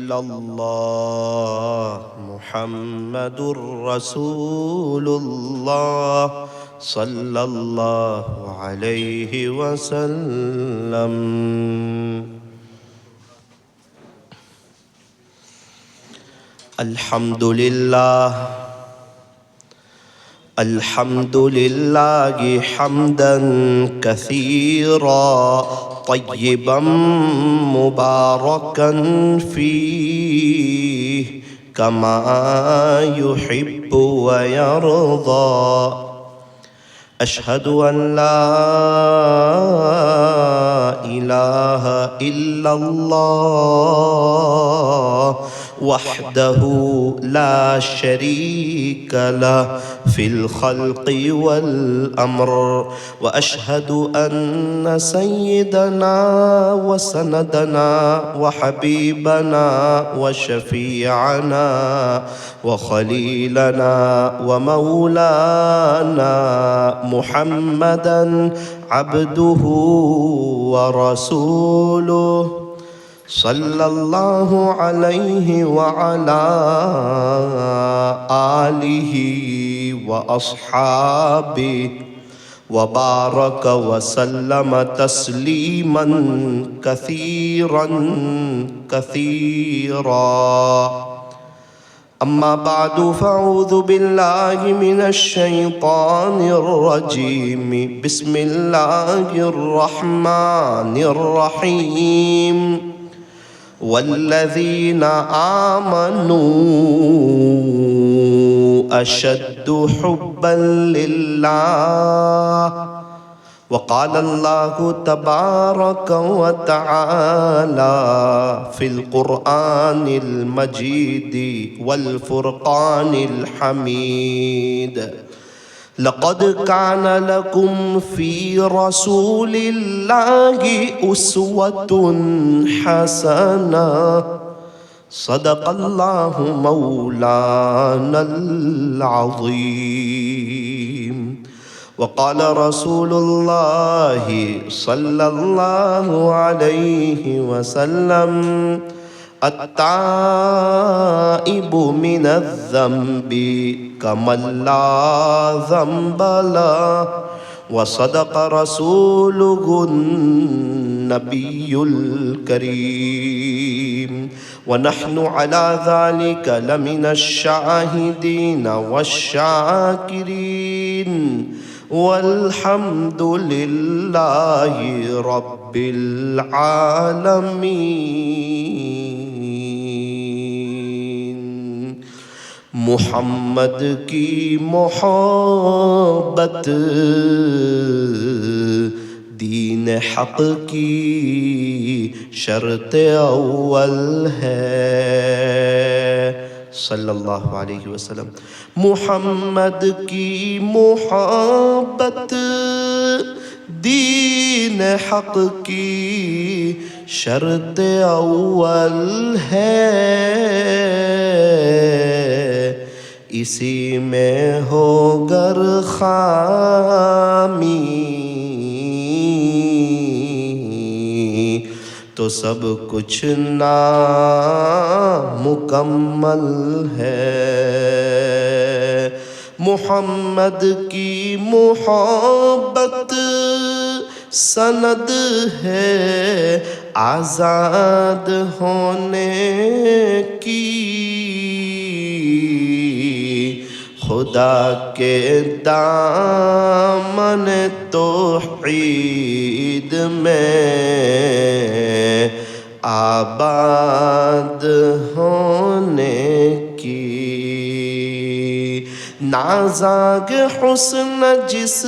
إلا الله محمد رسول الله صلى الله عليه وسلم. الحمد لله الحمد لله حمدا كثيرا طيبا مباركا فيه كما يحب ويرضى. أشهد أن لا إله إلا الله وحده لا شريك له في الخلق والأمر. وأشهد أن سيدنا وسندنا وحبيبنا وشفيعنا وخليلنا ومولانا محمدا عبده ورسوله صلى الله عليه وعلى آله وأصحابه وبارك وسلم تسليما كثيرا كثيرا. أما بعد فأعوذ بالله من الشيطان الرجيم. بسم الله الرحمن الرحيم. والذين آمنوا أشد حبا لله. وقال الله تبارك وتعالى في القرآن المجيد والفرقان الحميد: لقد كان لكم في رسول الله أسوة حسنة. صدق الله مولانا العظيم. وقال رسول الله صلى الله عليه وسلم: التائب من الذنب كمن لا ذنب له. وصدق رسوله النبي الكريم. ونحن على ذلك لمن الشاهدين والشاكرين، والحمد لله رب العالمين. محمد کی محبت دین حق کی شرط اول ہے. صلی اللہ علیہ وسلم. محمد کی محبت دین حق کی شرط اول ہے. اسی میں ہو گر خامی تو سب کچھ نامکمل ہے. محمد کی محبت سند ہے آزاد ہونے کی. خدا کے دامن توحید میں آباد ہونے کی. نازاگ حسن جس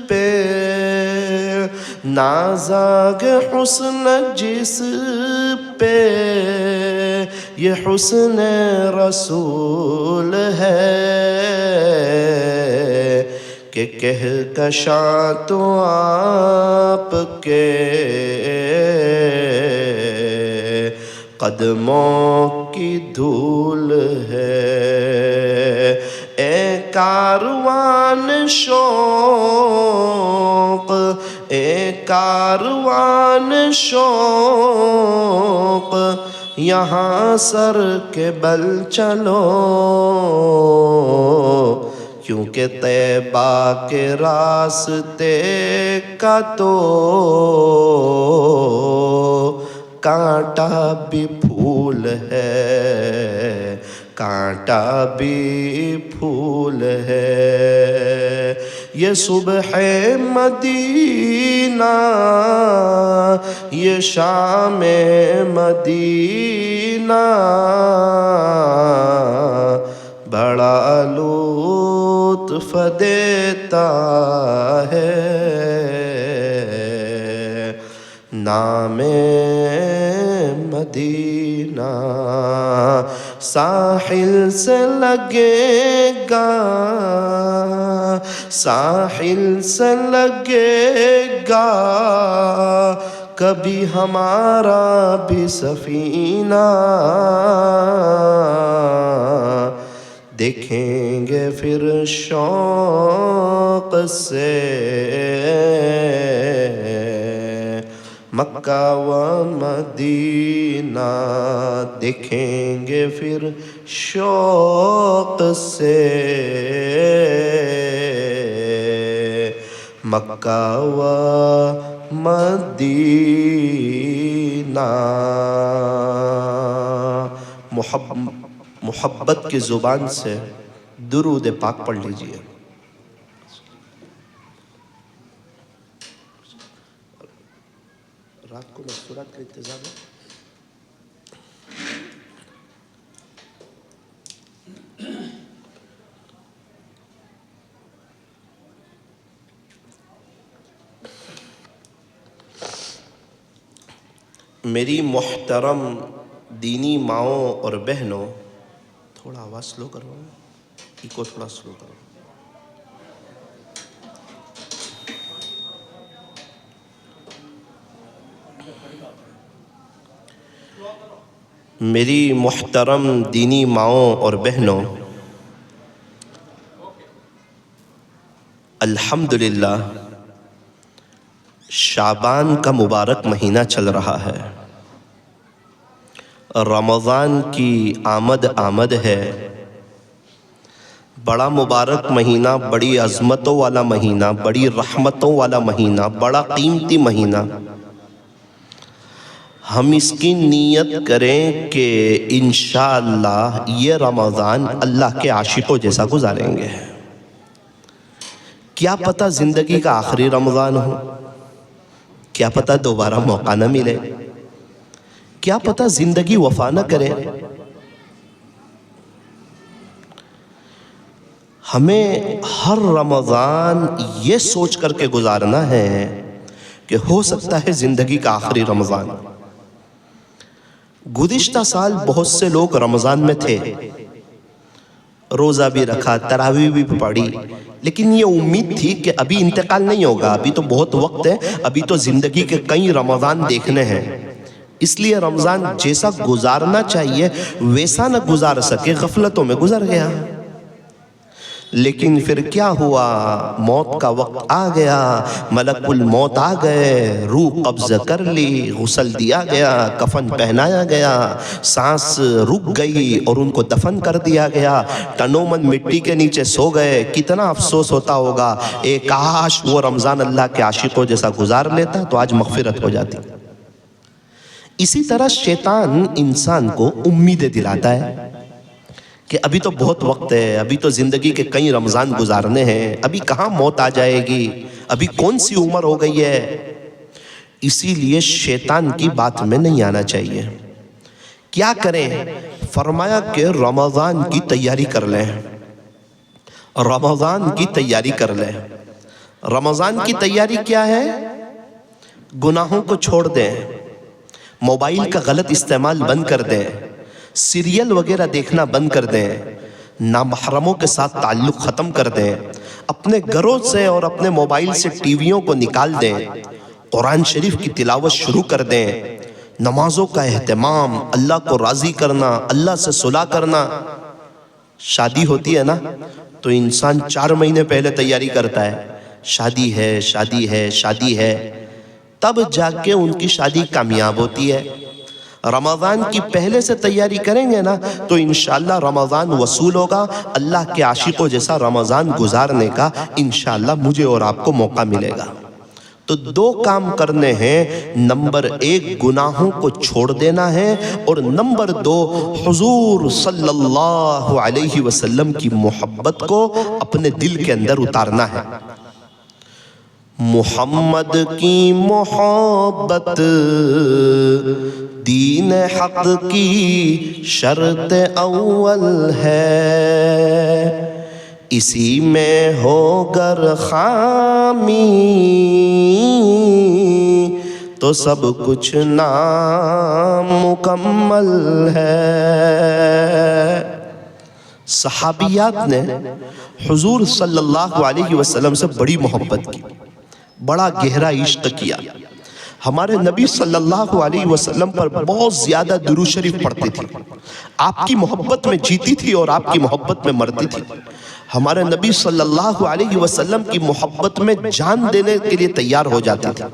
پہ نازاگ حسن جس پہ یہ حسن رسول ہے کہ کہکشاں تو آپ کے قدموں کی دھول ہے. اے کاروان شوق اے کاروان شوق یہاں سر کے بل چلو، کیونکہ طیبہ کے راستے کا تو کانٹا بھی پھول ہے، کانٹا بھی پھول ہے۔ یہ صبح مدینہ، یہ شام مدینہ، بڑا لطف دیتا ہے۔ نام مدینہ ساحل سے لگے گا، ساحل سے لگے گا، کبھی ہمارا بھی سفینہ، دیکھیں گے پھر شوق سے مکہ و مدینہ، دیکھیں گے پھر شوق سے مکہ و مدینہ۔ محبت کی زبان سے درود پاک پڑھ لیجئے۔ رات کو مستورات کا انتظام ہے؟ میری محترم دینی ماؤں اور بہنوں، تھوڑا آواز سلو کرو، ایکو تھوڑا سلو کرو۔ میری محترم دینی ماؤں اور بہنوں، الحمدللہ شعبان کا مبارک مہینہ چل رہا ہے، رمضان کی آمد ہے۔ بڑا مبارک مہینہ، بڑی عظمتوں والا مہینہ، بڑی رحمتوں والا مہینہ، بڑا قیمتی مہینہ۔ ہم اس کی نیت کریں کہ انشاءاللہ یہ رمضان اللہ کے عاشقوں جیسا گزاریں گے۔ کیا پتہ زندگی کا آخری رمضان ہو، کیا پتہ دوبارہ موقع نہ ملے، کیا پتہ زندگی وفا نہ کرے۔ ہمیں ہر رمضان یہ سوچ کر کے گزارنا ہے کہ ہو سکتا ہے زندگی کا آخری رمضان۔ گزشتہ سال بہت سے لوگ رمضان میں تھے، روزہ بھی رکھا، تراویح بھی پڑھی، لیکن یہ امید تھی کہ ابھی انتقال نہیں ہوگا، ابھی تو بہت وقت ہے، ابھی تو زندگی کے کئی رمضان دیکھنے ہیں، اس لیے رمضان جیسا گزارنا چاہیے ویسا نہ گزار سکے، غفلتوں میں گزر گیا۔ لیکن پھر کیا ہوا، موت کا وقت آ گیا، ملک الموت آ گئے، روح قبض کر لی، غسل دیا گیا، کفن پہنایا گیا، سانس رک گئی اور ان کو دفن کر دیا گیا، تنو من مٹی کے نیچے سو گئے۔ کتنا افسوس ہوتا ہوگا، اے کاش وہ رمضان اللہ کے عاشقوں جیسا گزار لیتا تو آج مغفرت ہو جاتی۔ اسی طرح شیطان انسان کو امیدیں دلاتا ہے کہ ابھی تو بہت وقت ہے، ابھی تو زندگی کے کئی رمضان گزارنے ہیں، ابھی کہاں موت آ جائے گی، ابھی کون سی عمر ہو گئی ہے۔ اسی لیے شیطان کی بات میں نہیں آنا چاہیے۔ کیا کریں؟ فرمایا کہ رمضان کی تیاری کر لیں، رمضان کی تیاری کر لیں۔ رمضان کی تیاری کیا ہے؟ گناہوں کو چھوڑ دیں، موبائل کا غلط استعمال بند کر دیں، سیریل وغیرہ دیکھنا بند کر دیں، نامحرموں کے ساتھ تعلق ختم کر دیں، اپنے گھروں سے اور اپنے موبائل سے ٹی ویوں کو نکال دیں، قرآن شریف کی تلاوت شروع کر دیں، نمازوں کا اہتمام، اللہ کو راضی کرنا، اللہ سے صلح کرنا۔ شادی ہوتی ہے نا تو انسان 4 مہینے پہلے تیاری کرتا ہے، شادی ہے، شادی ہے، شادی ہے، تب جا کے ان کی شادی کامیاب ہوتی ہے۔ رمضان کی پہلے سے تیاری کریں گے نا تو انشاءاللہ رمضان وصول ہوگا، اللہ کے عاشقوں جیسا رمضان گزارنے کا انشاءاللہ مجھے اور آپ کو موقع ملے گا۔ تو دو کام کرنے ہیں، نمبر ایک گناہوں کو چھوڑ دینا ہے، اور نمبر دو حضور صلی اللہ علیہ وسلم کی محبت کو اپنے دل کے اندر اتارنا ہے۔ محمد کی محبت دین حق کی شرط اول ہے، اسی میں ہو گر خامی تو سب کچھ نامکمل ہے۔ صحابیات نے حضور صلی اللہ علیہ وسلم سے بڑی محبت کی، بڑا گہرا عشق کیا، ہمارے نبی صلی اللہ علیہ وسلم پر بہت زیادہ درود شریف پڑھتی تھی، آپ کی محبت میں جیتی تھی اور آپ کی محبت میں مرتی تھی۔ ہمارے نبی صلی اللہ علیہ وسلم کی محبت میں جان دینے کے لیے تیار ہو جاتی تھی۔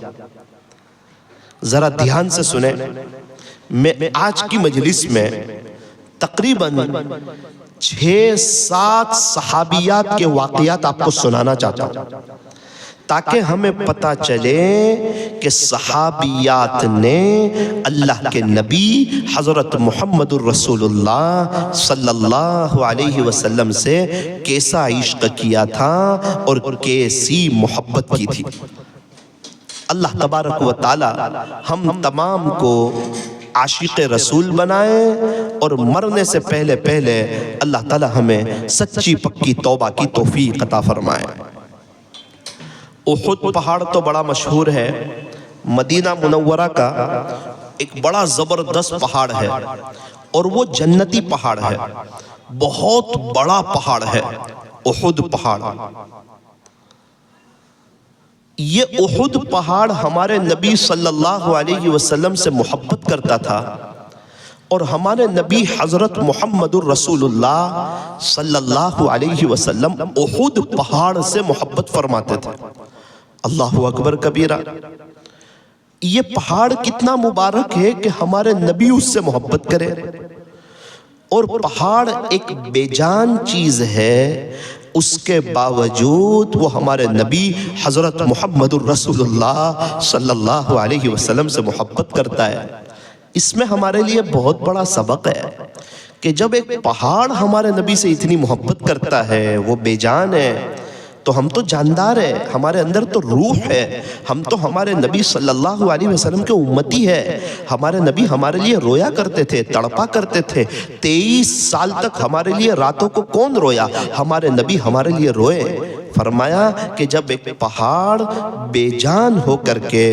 ذرا دھیان سے سنیں، میں آج کی مجلس میں تقریباً 6-7 صحابیات کے واقعات آپ کو سنانا چاہتا ہوں، تاکہ ہمیں پتہ چلے کہ صحابیات نے اللہ کے نبی حضرت محمد الرسول اللہ صلی اللہ علیہ وسلم سے کیسا عشق کیا تھا اور کیسی محبت کی تھی۔ اللہ تبارک و تعالی ہم تمام کو عاشق رسول بنائے، اور مرنے سے پہلے پہلے اللہ تعالی ہمیں سچی پکی توبہ کی توفیق عطا فرمائے۔ احد پہاڑ تو بڑا مشہور ہے، مدینہ منورہ کا ایک بڑا زبردست پہاڑ ہے، اور وہ جنتی پہاڑ ہے، بہت بڑا پہاڑ ہے احد پہاڑ۔ یہ احد پہاڑ ہمارے نبی صلی اللہ علیہ وسلم سے محبت کرتا تھا، اور ہمارے نبی حضرت محمد الرسول اللہ صلی اللہ علیہ وسلم احد پہاڑ سے محبت فرماتے تھے۔ اللہ اکبر کبیرہ، یہ پہاڑ کتنا مبارک ہے کہ ہمارے نبی اس سے محبت کرے، اور پہاڑ ایک بے جان چیز ہے، اس کے باوجود وہ ہمارے نبی حضرت محمد الرسول اللہ صلی اللہ علیہ وسلم سے محبت کرتا ہے۔ اس میں ہمارے لیے بہت بڑا سبق ہے کہ جب ایک پہاڑ ہمارے نبی سے اتنی محبت کرتا ہے، وہ بے جان ہے، تو ہم تو جاندار ہیں، ہمارے اندر تو روح ہے، ہم تو ہمارے نبی صلی اللہ علیہ وسلم کے امتی ہے۔ ہمارے نبی ہمارے لیے رویا کرتے تھے، تڑپا کرتے تھے، 23 سال تک ہمارے لیے راتوں کو کون رویا؟ ہمارے نبی ہمارے لیے روئے۔ فرمایا کہ جب ایک پہاڑ بے جان ہو کر کے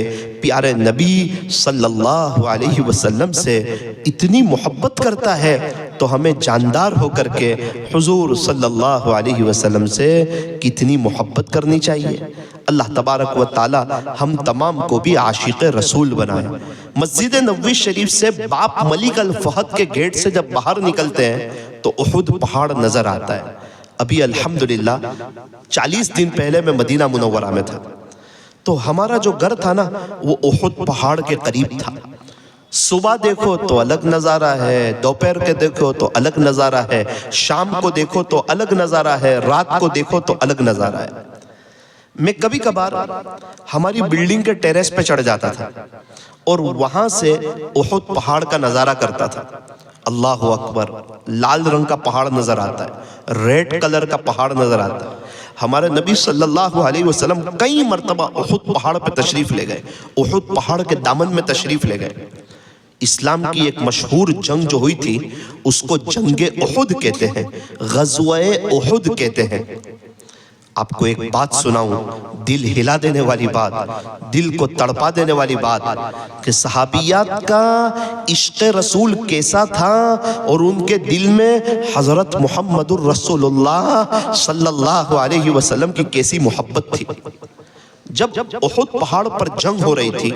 پیارے نبی صلی اللہ علیہ وسلم سے اتنی محبت کرتا ہے، تو ہمیں جاندار ہو کر کے حضور صلی اللہ علیہ وسلم سے کتنی محبت کرنی چاہیے۔ اللہ تبارک و تعالی ہم تمام کو بھی عاشق رسول بنائے۔ مسجد نبوی شریف سے باپ ملک الفہد کے گیٹ سے جب باہر نکلتے ہیں تو احد پہاڑ نظر آتا ہے۔ ابھی الحمدللہ 40 دن پہلے میں مدینہ منورہ میں تھا، تو ہمارا جو گھر تھا نا وہ احد پہاڑ کے قریب تھا۔ صبح دیکھو تو الگ نظارہ ہے، دوپہر کے دیکھو تو الگ نظارہ ہے، شام کو دیکھو تو الگ نظارہ ہے، رات کو دیکھو تو الگ نظارہ ہے۔ میں کبھی کبھار ہماری بلڈنگ کے ٹیریس پہ چڑھ جاتا تھا اور وہاں سے احد پہاڑ کا نظارہ کرتا تھا۔ اللہ اکبر، لال رنگ کا پہاڑ نظر آتا ہے، ریڈ کلر کا پہاڑ نظر آتا ہے۔ ہمارے نبی صلی اللہ علیہ وسلم کئی مرتبہ احد پہاڑ پہ تشریف لے گئے، احد پہاڑ کے دامن میں تشریف لے گئے۔ اسلام کی ایک مشہور جنگ جو ہوئی تھی اس کو جنگ احد کہتے ہیں، غزوہ احد کہتے ہیں۔ آپ کو ایک بات سناؤں، دل ہلا دینے والی بات، دل کو تڑپا دینے والی بات، کہ صحابیات کا عشق رسول کیسا تھا اور ان کے دل میں حضرت محمد الرسول اللہ صلی اللہ علیہ وسلم کی کیسی محبت تھی۔ جب احد پہاڑ پر جنگ ہو رہی تھی،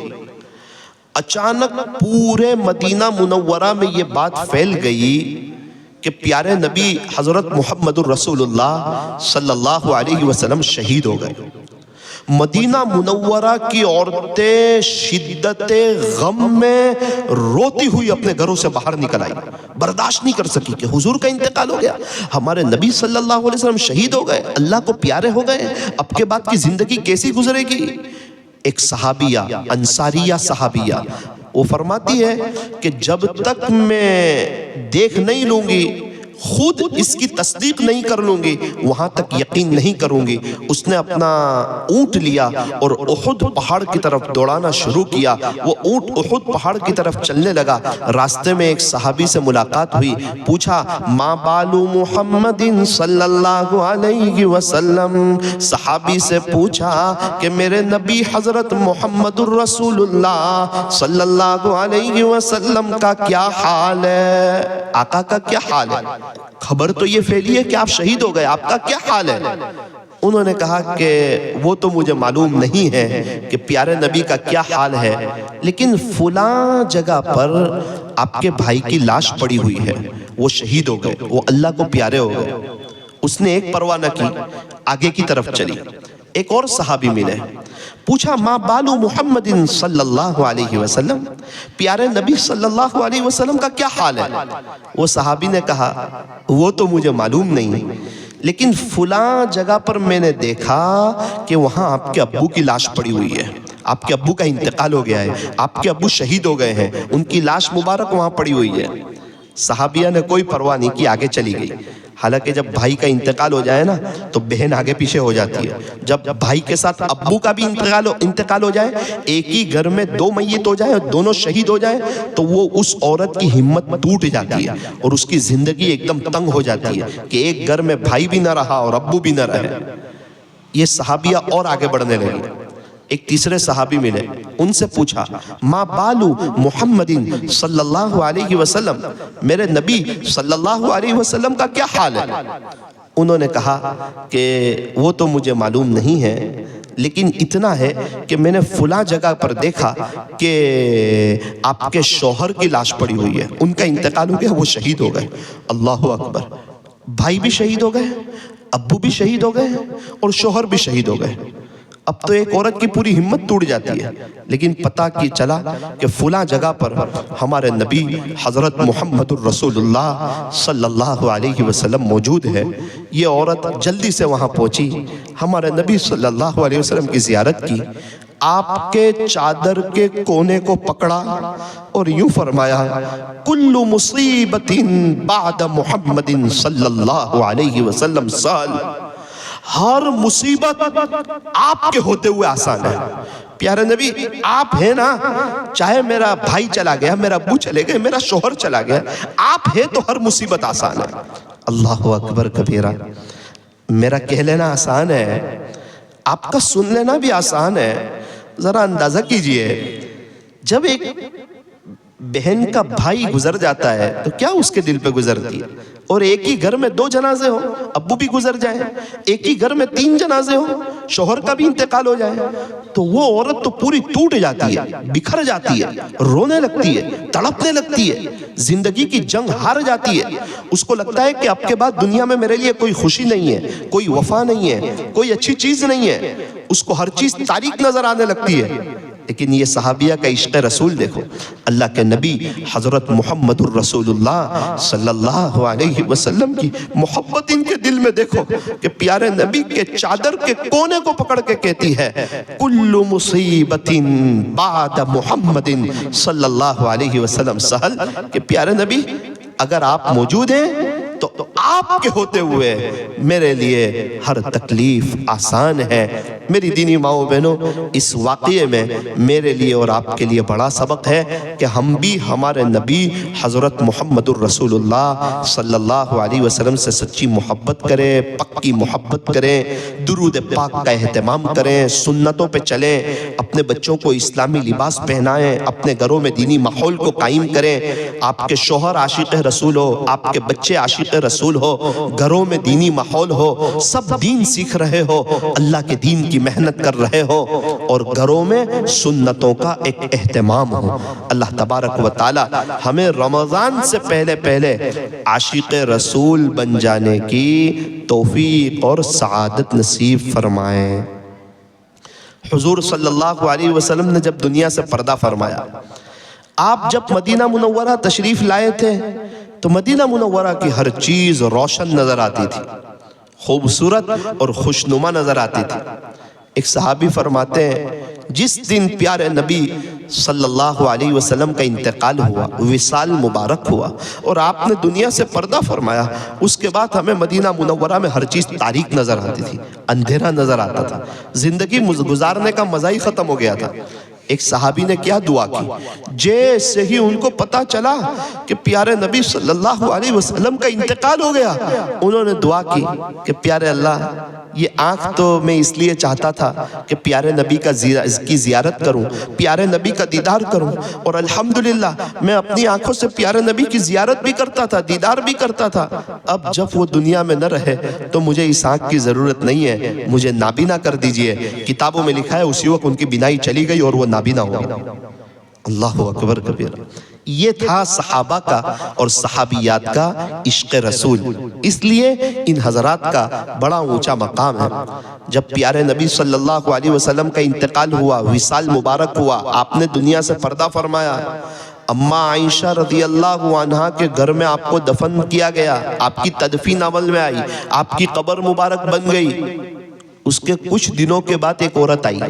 اچانک پورے مدینہ منورہ میں یہ بات پھیل گئی کہ پیارے نبی حضرت محمد الرسول اللہ صلی اللہ علیہ وسلم شہید ہو گئے۔ مدینہ منورہ کی عورتیں شدت غم میں روتی ہوئی اپنے گھروں سے باہر نکل آئی، برداشت نہیں کر سکی کہ حضور کا انتقال ہو گیا، ہمارے نبی صلی اللہ علیہ وسلم شہید ہو گئے، اللہ کو پیارے ہو گئے، اب کے بعد کی زندگی کیسی گزرے گی؟ ایک صحابیہ، انصاریہ صحابیہ، وہ فرماتی ہے کہ جب تک میں دیکھ نہیں لوں گی، خود اس کی تصدیق نہیں کر لوں گی، وہاں تک یقین نہیں کروں گی۔ اس نے اپنا اونٹ لیا اور احد پہاڑ کی طرف دوڑانا شروع کیا۔ وہ اونٹ احد پہاڑ کی طرف چلنے لگا، راستے میں ایک صحابی سے ملاقات ہوئی، پوچھا ما بالو محمد صلی اللہ علیہ وسلم، صحابی سے پوچھا کہ میرے نبی حضرت محمد الرسول اللہ صلی اللہ علیہ وسلم کا کیا حال ہے؟ آقا کا کیا حال ہے؟ خبر تو یہ پھیلی ہے کہ آپ شہید ہو گئے، آپ کا کیا حال ہے؟ انہوں نے کہا کہ وہ تو مجھے معلوم نہیں ہے کہ پیارے نبی کا کیا حال ہے، لیکن فلاں جگہ پر آپ کے بھائی کی لاش پڑی ہوئی ہے، وہ شہید ہو گئے، وہ اللہ کو پیارے ہو گئے۔ اس نے ایک پرواہ نہ کی، آگے کی طرف چلی۔ ایک اور صحابی ملے، پوچھا ما بالو محمد صلی اللہ علیہ وسلم، پیارے نبی صلی اللہ علیہ وسلم کا کیا حال ہے؟ وہ صحابی نے کہا وہ تو مجھے معلوم نہیں، لیکن فلاں جگہ پر میں نے دیکھا کہ وہاں آپ کے ابو کی لاش پڑی ہوئی ہے، آپ کے ابو کا انتقال ہو گیا ہے، آپ کے ابو شہید ہو گئے ہیں، ان کی لاش مبارک وہاں پڑی ہوئی ہے۔ صحابیہ نے کوئی پرواہ نہیں کی، آگے چلی گئی۔ حالانکہ جب بھائی کا انتقال ہو جائے نا تو بہن آگے پیچھے ہو جاتی ہے، جب بھائی کے ساتھ ابو کا بھی انتقال ہو جائے، ایک ہی گھر میں دو میت ہو جائے اور دونوں شہید ہو جائے تو وہ اس عورت کی ہمت ٹوٹ جاتی ہے اور اس کی زندگی ایک دم تنگ ہو جاتی ہے کہ ایک گھر میں بھائی بھی نہ رہا اور ابو بھی نہ رہے۔ یہ صحابیہ اور آگے بڑھنے لگی، ایک تیسرے صحابی ملے، ان سے پوچھا ما بالو محمد صلی اللہ علیہ وسلم، میرے نبی صلی اللہ علیہ وسلم کا کیا حال ہے؟ انہوں نے کہا کہ وہ تو مجھے معلوم نہیں ہے، لیکن اتنا ہے کہ میں نے فلاں جگہ پر دیکھا کہ آپ کے شوہر کی لاش پڑی ہوئی ہے، ان کا انتقال ہو گیا، وہ شہید ہو گئے۔ اللہ اکبر، بھائی بھی شہید ہو گئے، ابو بھی شہید ہو گئے اور شوہر بھی شہید ہو گئے۔ اب تو ایک عورت کی پوری ہمت ٹوٹ جاتی ہے، لیکن پتہ کی چلا کہ فلاں جگہ پر ہمارے نبی حضرت محمد الرسول اللہ صلی اللہ علیہ وسلم موجود ہے۔ یہ عورت جلدی سے وہاں پہنچی، ہمارے نبی صلی اللہ علیہ وسلم کی زیارت کی، آپ کے چادر کے کونے کو پکڑا اور یوں فرمایا کل مصیبت بعد محمد صلی اللہ علیہ وسلم سال، ہر مصیبت آپ کے ہوتے ہوئے آسان ہے۔ پیارے نبی آپ ہیں نا، چاہے میرا بھائی چلا گیا، میرا ابو چلے گئے، میرا شوہر چلا گیا، آپ ہیں تو ہر مصیبت آسان ہے۔ اللہ اکبر کبیرہ، میرا کہہ لینا آسان ہے، آپ کا سن لینا بھی آسان ہے۔ ذرا اندازہ کیجئے، جب ایک بہن کا بھائی گزر جاتا ہے تو کیا اس کے دل پہ گزرتی ہے؟ اور ایک ہی گھر میں دو جنازے ہوں، ابو بھی گزر جائیں، ایک ہی گھر میں تین جنازے ہوں، شوہر کا بھی انتقال ہو جائے، تو وہ عورت تو پوری ٹوٹ جاتی ہے، بکھر جاتی ہے، رونے لگتی ہے، تڑپنے لگتی ہے، زندگی کی جنگ ہار جاتی ہے۔ اس کو لگتا ہے کہ اب کے بعد دنیا میں میرے لیے کوئی خوشی نہیں ہے، کوئی وفا نہیں ہے، کوئی اچھی چیز نہیں ہے، اس کو ہر چیز تاریک نظر آنے لگتی ہے۔ لیکن یہ صحابیہ کا عشق رسول دیکھو، اللہ کے نبی حضرت محمد الرسول اللہ صلی اللہ علیہ وسلم کی محبت ان کے دل میں دیکھو کہ پیارے نبی کے چادر کے کونے کو پکڑ کے کہتی ہے کل مصیبت بعد محمد صلی اللہ علیہ وسلم سہل، کہ پیارے نبی اگر آپ موجود ہیں تو آپ کے ہوتے ہوئے میرے لیے ہر تکلیف آسان ہے۔ میری دینی ماؤں بہنوں، اس واقعے میں میرے لیے اور آپ کے لیے بڑا سبق ہے کہ ہم بھی ہمارے نبی حضرت محمد الرسول اللہ صلی اللہ علیہ وسلم سے سچی محبت کریں، پکی محبت کریں، درود پاک کا اہتمام کریں، سنتوں پہ چلیں، اپنے بچوں کو اسلامی لباس پہنائیں، اپنے گھروں میں دینی ماحول کو قائم کریں۔ آپ کے شوہر عاشق رسول ہو، آپ کے بچے عاشق رسول ہو، گھروں میں دینی ماحول ہو، سب دین سیکھ رہے ہو، اللہ کے دین کی محنت کر رہے ہو، اور گھروں میں سنتوں کا ایک اہتمام ہو۔ اللہ تبارک و تعالی ہمیں رمضان سے پہلے پہلے عاشق رسول بن جانے کی توفیق اور سعادت نصیب فرمائے۔ حضور صلی اللہ علیہ وسلم نے جب دنیا سے پردہ فرمایا، آپ جب مدینہ منورہ تشریف لائے تھے تو مدینہ منورہ کی ہر چیز روشن نظر آتی تھی، خوبصورت اور خوشنما نظر آتی تھی۔ ایک صحابی فرماتے ہیں جس دن پیارے نبی صلی اللہ علیہ وسلم کا انتقال ہوا، وصال مبارک ہوا اور آپ نے دنیا سے پردہ فرمایا، اس کے بعد ہمیں مدینہ منورہ میں ہر چیز تاریک نظر آتی تھی، اندھیرا نظر آتا تھا، زندگی گزارنے کا مزہ ہی ختم ہو گیا تھا۔ ایک صحابی نے کیا دعا کی، جیسے ہی ان کو پتا چلا کہ پیارے نبی صلی اللہ علیہ وسلم کا انتقال ہو گیا، انہوں نے دعا کی کہ پیارے اللہ، یہ آنکھ تو میں اس لیے چاہتا تھا کہ پیارے نبی کی زیارت کروں، پیارے نبی کا دیدار کروں، اور الحمدللہ میں اپنی آنکھوں سے پیارے نبی کی زیارت بھی کرتا تھا، دیدار بھی کرتا تھا۔ اب جب وہ دنیا میں نہ رہے تو مجھے اس آنکھ کی ضرورت نہیں ہے، مجھے نابینا کر دیجئے۔ کتابوں میں لکھا ہے اسی وقت ان کی بینائی چلی گئی اور وہ نابینا ہو گئی۔ اللہ اکبر کبیرہ۔ یہ تھا صحابہ کا اور صحابیات کا عشق رسول، اس لیے ان حضرات کا بڑا اونچا مقام ہے۔ جب پیارے نبی صلی اللہ علیہ وسلم کا انتقال ہوا، وصال مبارک ہوا، آپ نے دنیا سے پردہ فرمایا، اماں عائشہ رضی اللہ عنہا کے گھر میں آپ کو دفن کیا گیا، آپ کی تدفین عمل میں آئی، آپ کی قبر مبارک بن گئی۔ اس کے کچھ دنوں کے بعد ایک عورت آئی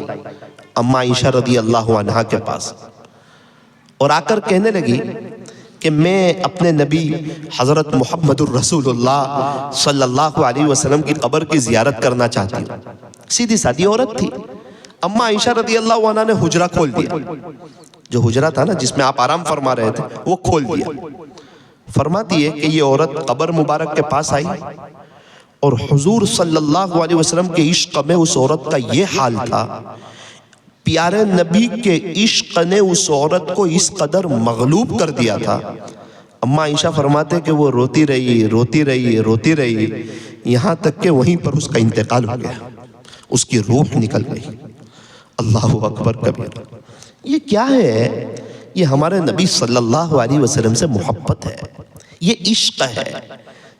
اماں عائشہ رضی اللہ عنہا کے پاس، اور آ کر کہنے لگی کہ میں اپنے نبی حضرت محمد الرسول اللہ صلی اللہ علیہ وسلم کی قبر کی زیارت کرنا چاہتی ہوں۔ سیدھی سادھی عورت تھی۔ اماں عائشہ رضی اللہ عنہ نے حجرہ کھول دیا، جو حجرہ تھا نا جس میں آپ آرام فرما رہے تھے وہ کھول دیا۔ فرماتی ہے کہ یہ عورت قبر مبارک کے پاس آئی اور حضور صلی اللہ علیہ وسلم کے عشق میں اس عورت کا یہ حال تھا، پیارے نبی کے عشق نے اس عورت کو اس قدر مغلوب کر دیا تھا۔ اماں عائشہ فرماتے کہ وہ روتی رہی روتی رہی روتی رہی، یہاں تک کہ وہیں پر اس کا انتقال ہو گیا، اس کی روح نکل گئی۔ اللہ اکبر کبیرہ۔ یہ کیا ہے؟ یہ ہمارے نبی صلی اللہ علیہ وسلم سے محبت ہے، یہ عشق ہے۔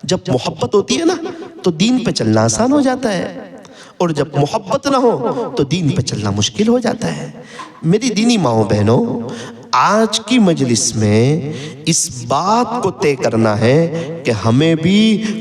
جب محبت ہوتی ہے نا تو دین پہ چلنا آسان ہو جاتا ہے، اور جب محبت نہ ہو تو دین پہ چلنا مشکل ہو جاتا ہے۔ میری دینی ماؤں بہنوں، آج کی مجلس میں اس بات کو طے کرنا ہے کہ ہمیں بھی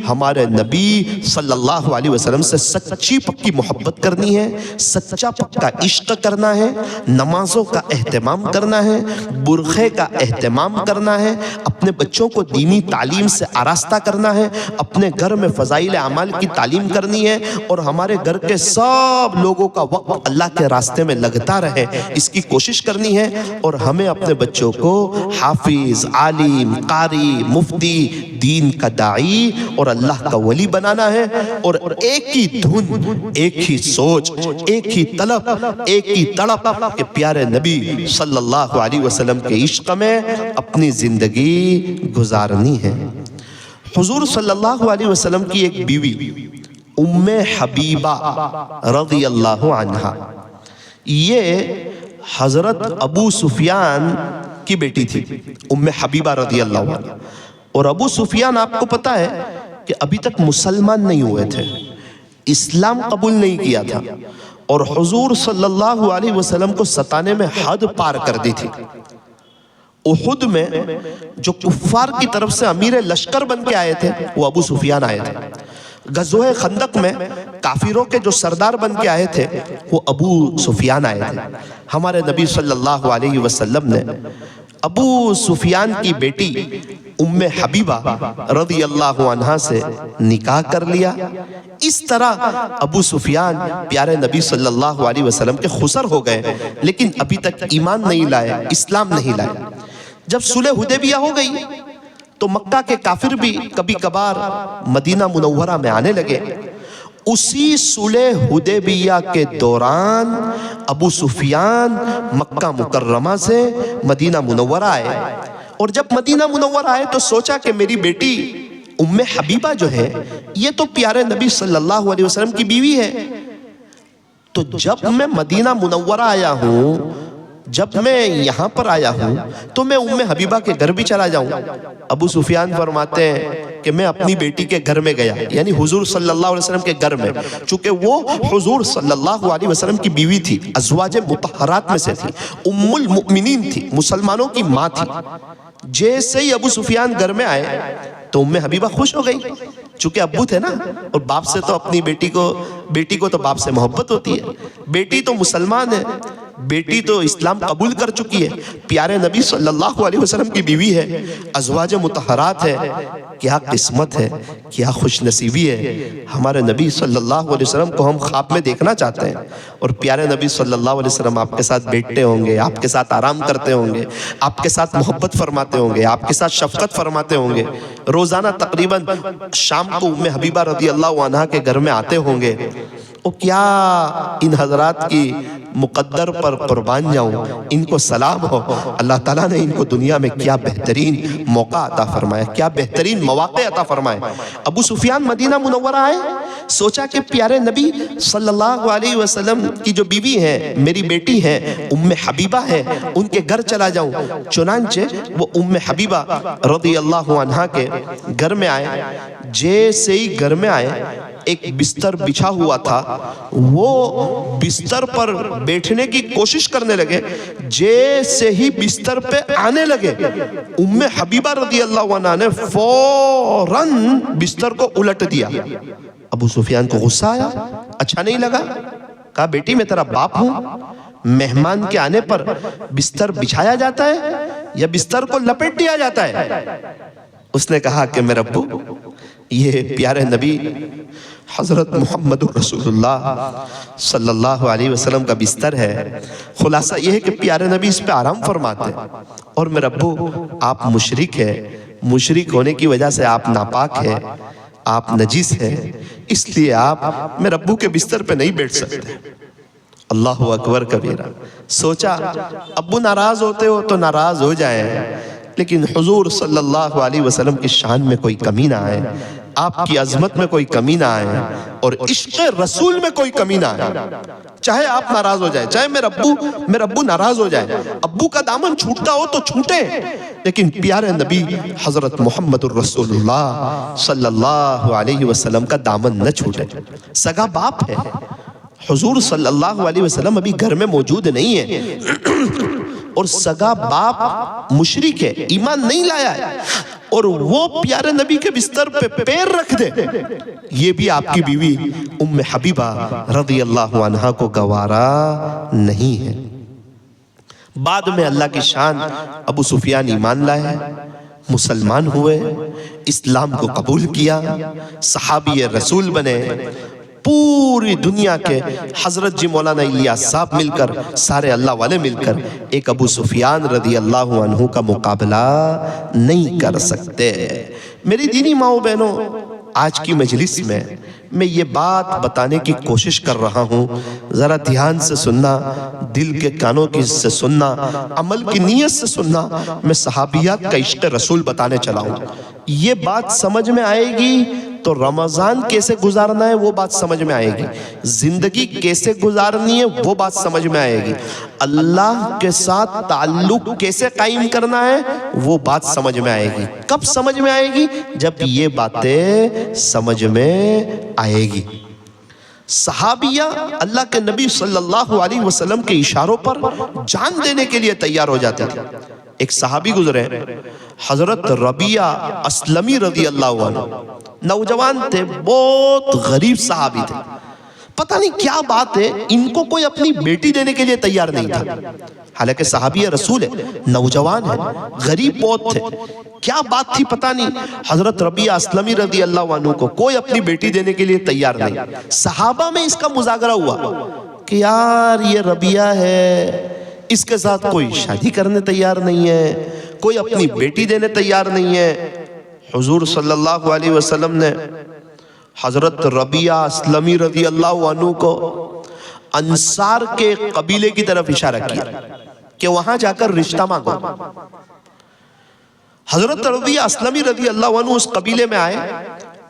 ہمارے نبی صلی اللہ علیہ وسلم سے سچی پکی محبت کرنی ہے، سچا پکا عشق کرنا ہے، نمازوں کا اہتمام کرنا ہے، برخے کا اہتمام کرنا ہے، اپنے بچوں کو دینی تعلیم سے آراستہ کرنا ہے، اپنے گھر میں فضائل اعمال کی تعلیم کرنی ہے، اور ہمارے گھر کے سب لوگوں کا وقت اللہ کے راستے میں لگتا رہے، اس کی کوشش کرنی ہے۔ اور ہمیں اپنے بچوں کو حافظ، عالم، قاری، مفتی، دین کا داعی اور اللہ کا ولی بنانا ہے، اور ایک ہی دھن، ایک ہی سوچ، ایک ہی طلب، ایک ہی تڑپ کہ پیارے نبی صلی اللہ علیہ وسلم کے عشق میں اپنی زندگی گزارنی ہے۔ حضور صلی اللہ علیہ وسلم کی ایک بیوی ام حبیبہ رضی اللہ عنہا، یہ حضرت ابو سفیان کی بیٹی تھی، ام حبیبہ رضی اللہ عنہ۔ اور ابو سفیان آپ کو پتا ہے کہ ابھی تک مسلمان نہیں ہوئے تھے، اسلام قبول نہیں کیا تھا، اور حضور صلی اللہ علیہ وسلم کو ستانے میں حد پار کر دی تھی۔ احد میں جو کفار کی طرف سے امیر لشکر بن کے آئے تھے وہ ابو سفیان آئے تھے۔ غزوہ خندق میں کافروں کے جو سردار بن کے آئے تھے وہ ابو سفیان آئے تھے۔ ہمارے نبی صلی اللہ علیہ وسلم نے ابو سفیان کی بیٹی ام حبیبہ رضی اللہ عنہا سے نکاح کر لیا۔ اس طرح ابو سفیان پیارے نبی صلی اللہ علیہ وسلم کے خسر ہو گئے، لیکن ابھی تک ایمان نہیں لائے، اسلام نہیں لائے۔ جب صلح حدیبیہ ہو گئی تو مکہ کے کافر بھی کبھی کبھار مدینہ منورہ میں آنے لگے۔ اسی صلح حدیبیہ کے دوران ابو سفیان مکہ مکرمہ سے مدینہ منورہ آئے، اور جب مدینہ منورہ آئے تو سوچا کہ میری بیٹی ام حبیبہ جو ہے یہ تو پیارے نبی صلی اللہ علیہ وسلم کی بیوی ہے، تو جب میں مدینہ منورہ آیا ہوں، جب میں یہاں پر آیا ہوں تو میں ام حبیبہ کے گھر بھی چلا جاؤں۔ ابو سفیان فرماتے ہیں کہ میں اپنی بیٹی کے گھر میں گیا، یعنی حضور صلی اللہ علیہ وسلم کے گھر میں، چونکہ وہ حضور صلی اللہ علیہ وسلم کی بیوی تھی، ازواج مطہرات میں سے تھی، ام المؤمنین تھی، مسلمانوں کی ماں تھی۔ جیسے ہی ابو سفیان گھر میں آئے تو ام حبیبہ خوش ہو گئی، چونکہ ابو تھے نا، اور باپ سے تو اپنی بیٹی کو تو باپ سے محبت ہوتی ہے، بیٹی تو مسلمان ہے، بیٹی تو اسلام قبول کر چکی ہے، پیارے نبی صلی اللہ علیہ وسلم کی بیوی ہے، ازواج مطہرات ہے، کیا قسمت ہے، کیا خوش نصیبی ہے۔ ہمارے نبی صلی اللہ علیہ وسلم کو ہم خواب میں دیکھنا چاہتے ہیں، اور پیارے نبی صلی اللہ علیہ وسلم آپ کے ساتھ بیٹھتے ہوں گے، آپ کے ساتھ آرام کرتے ہوں گے، آپ کے ساتھ محبت فرماتے ہوں گے، آپ کے ساتھ شفقت فرماتے ہوں گے، روزانہ تقریباً شام کو ام حبیبہ رضی اللہ عنہا کے گھر میں آتے ہوں گے۔ او کیا ان حضرات کی مقدر پر قربان جاؤں، ان کو سلام ہو، اللہ تعالیٰ نے ان کو دنیا میں کیا بہترین موقع عطا فرمایا، کیا بہترین مواقع عطا فرمائے۔ ابو سفیان مدینہ منورہ آئے، سوچا کہ پیارے نبی صلی اللہ علیہ وسلم کی جو بیوی ہے، میری بیٹی ہے، ام حبیبہ ہے، ان کے گھر چلا جاؤں۔ چنانچہ وہ ام حبیبہ رضی اللہ عنہا کے گھر میں آئے، جیسے ہی گھر میں آئے ایک بستر بچھا ہوا تھا، وہ بستر پر بیٹھنے کی کوشش کرنے لگے، جیسے ہی بستر پہ آنے لگے ام حبیبہ رضی اللہ عنہ نے فوراً بستر کو الٹ دیا۔ ابو سفیان کو غصہ آیا، اچھا نہیں لگا، کہا بیٹی میں تیرا باپ ہوں، مہمان کے آنے پر بستر بچھایا جاتا ہے یا بستر کو لپیٹ دیا جاتا ہے؟ اس نے کہا کہ میرے ابو، یہ پیارے نبی حضرت محمد رسول اللہ صلی اللہ علیہ وسلم کا بستر ہے، خلاصہ یہ ہے کہ پیارے نبی اس پہ آرام فرماتے ہیں، اور میرے ابو آپ مشرک ہے، مشرک ہونے کی وجہ سے آپ ناپاک ہے، آپ نجیس ہے، اس لیے آپ میرے ابو کے بستر پہ نہیں بیٹھ سکتے۔ اللہ اکبر کبیرہ۔ سوچا ابو ناراض ہوتے ہو تو ناراض ہو جائیں، لیکن حضور صلی اللہ علیہ وسلم کی شان میں کوئی کمی نہ آئے، آپ کی عظمت میں کوئی کمی نہ آئے، اور عشق رسول میں کوئی کمی نہ آئے۔ چاہے آپ ناراض ہو جائے، چاہے میرے ابو ناراض ہو جائے، ابو کا دامن چھوٹتا ہو تو چھوٹے، لیکن پیارے نبی حضرت محمد الرسول اللہ صلی اللہ علیہ وسلم کا دامن نہ چھوٹے۔ سگا باپ ہے، حضور صلی اللہ علیہ وسلم ابھی گھر میں موجود نہیں ہے، اور سگا باپ مشرک ہے، ایمان نہیں لایا ہے، اور وہ پیارے نبی کے بستر پہ پیر رکھ دے، یہ بھی آپ کی بیوی ام حبیبہ رضی اللہ عنہا کو گوارا نہیں ہے۔ بعد میں اللہ کی شان، ابو سفیان ایمان لائے، مسلمان ہوئے، اسلام کو قبول کیا، صحابی رسول بنے، پوری دنیا کے حضرت جی مولانا الیاس صاحب مل کر، سارے اللہ والے مل کر ایک ابو سفیان رضی اللہ عنہ کا مقابلہ نہیں کر سکتے۔ میری دینی ماؤں بہنوں، آج کی مجلس میں یہ بات بتانے کی کوشش کر رہا ہوں، ذرا دھیان سے سننا، دل کے کانوں سے سننا، عمل کی نیت سے سننا۔ میں صحابیات کا عشق رسول بتانے چلا ہوں، یہ بات سمجھ میں آئے گی تو رمضان کیسے گزارنا ہے وہ بات سمجھ میں آئے گی، زندگی کیسے گزارنی ہے وہ بات سمجھ میں آئے گی، اللہ کے ساتھ تعلق کیسے قائم کرنا ہے وہ بات سمجھ میں آئے گی۔ کب سمجھ میں آئے گی؟ جب یہ باتیں سمجھ میں آئے گی۔ صحابیہ اللہ کے نبی صلی اللہ علیہ وسلم کے اشاروں پر جان دینے کے لیے تیار ہو جاتے تھے۔ ایک صحابی گزرے، حضرت ربیعہ اسلمی رضی اللہ عنہ، نوجوان تھے، بہت غریب صحابی تھے، پتہ نہیں کیا بات ہے، ان کو کوئی اپنی بیٹی دینے کے لیے تیار نہیں تھا، حالانکہ صحابی رسول ہے، نوجوان ہے، غریب بہت تھے، کیا بات تھی پتہ نہیں، حضرت ربیعہ اسلمی رضی اللہ عنہ کو کوئی اپنی بیٹی دینے کے لیے تیار نہیں۔ صحابہ میں اس کا مذاکرہ ہوا کہ یار یہ ربیعہ ہے، اس کے ساتھ کوئی شادی کرنے تیار نہیں ہے، کوئی اپنی بیٹی دینے تیار نہیں ہے۔ حضور صلی اللہ علیہ وسلم نے حضرت ربیعہ اسلمی رضی اللہ عنہ کو انصار کے قبیلے کی طرف اشارہ کیا کہ وہاں جا کر رشتہ مانگو۔ حضرت ربیعہ اسلمی رضی اللہ عنہ اس قبیلے میں آئے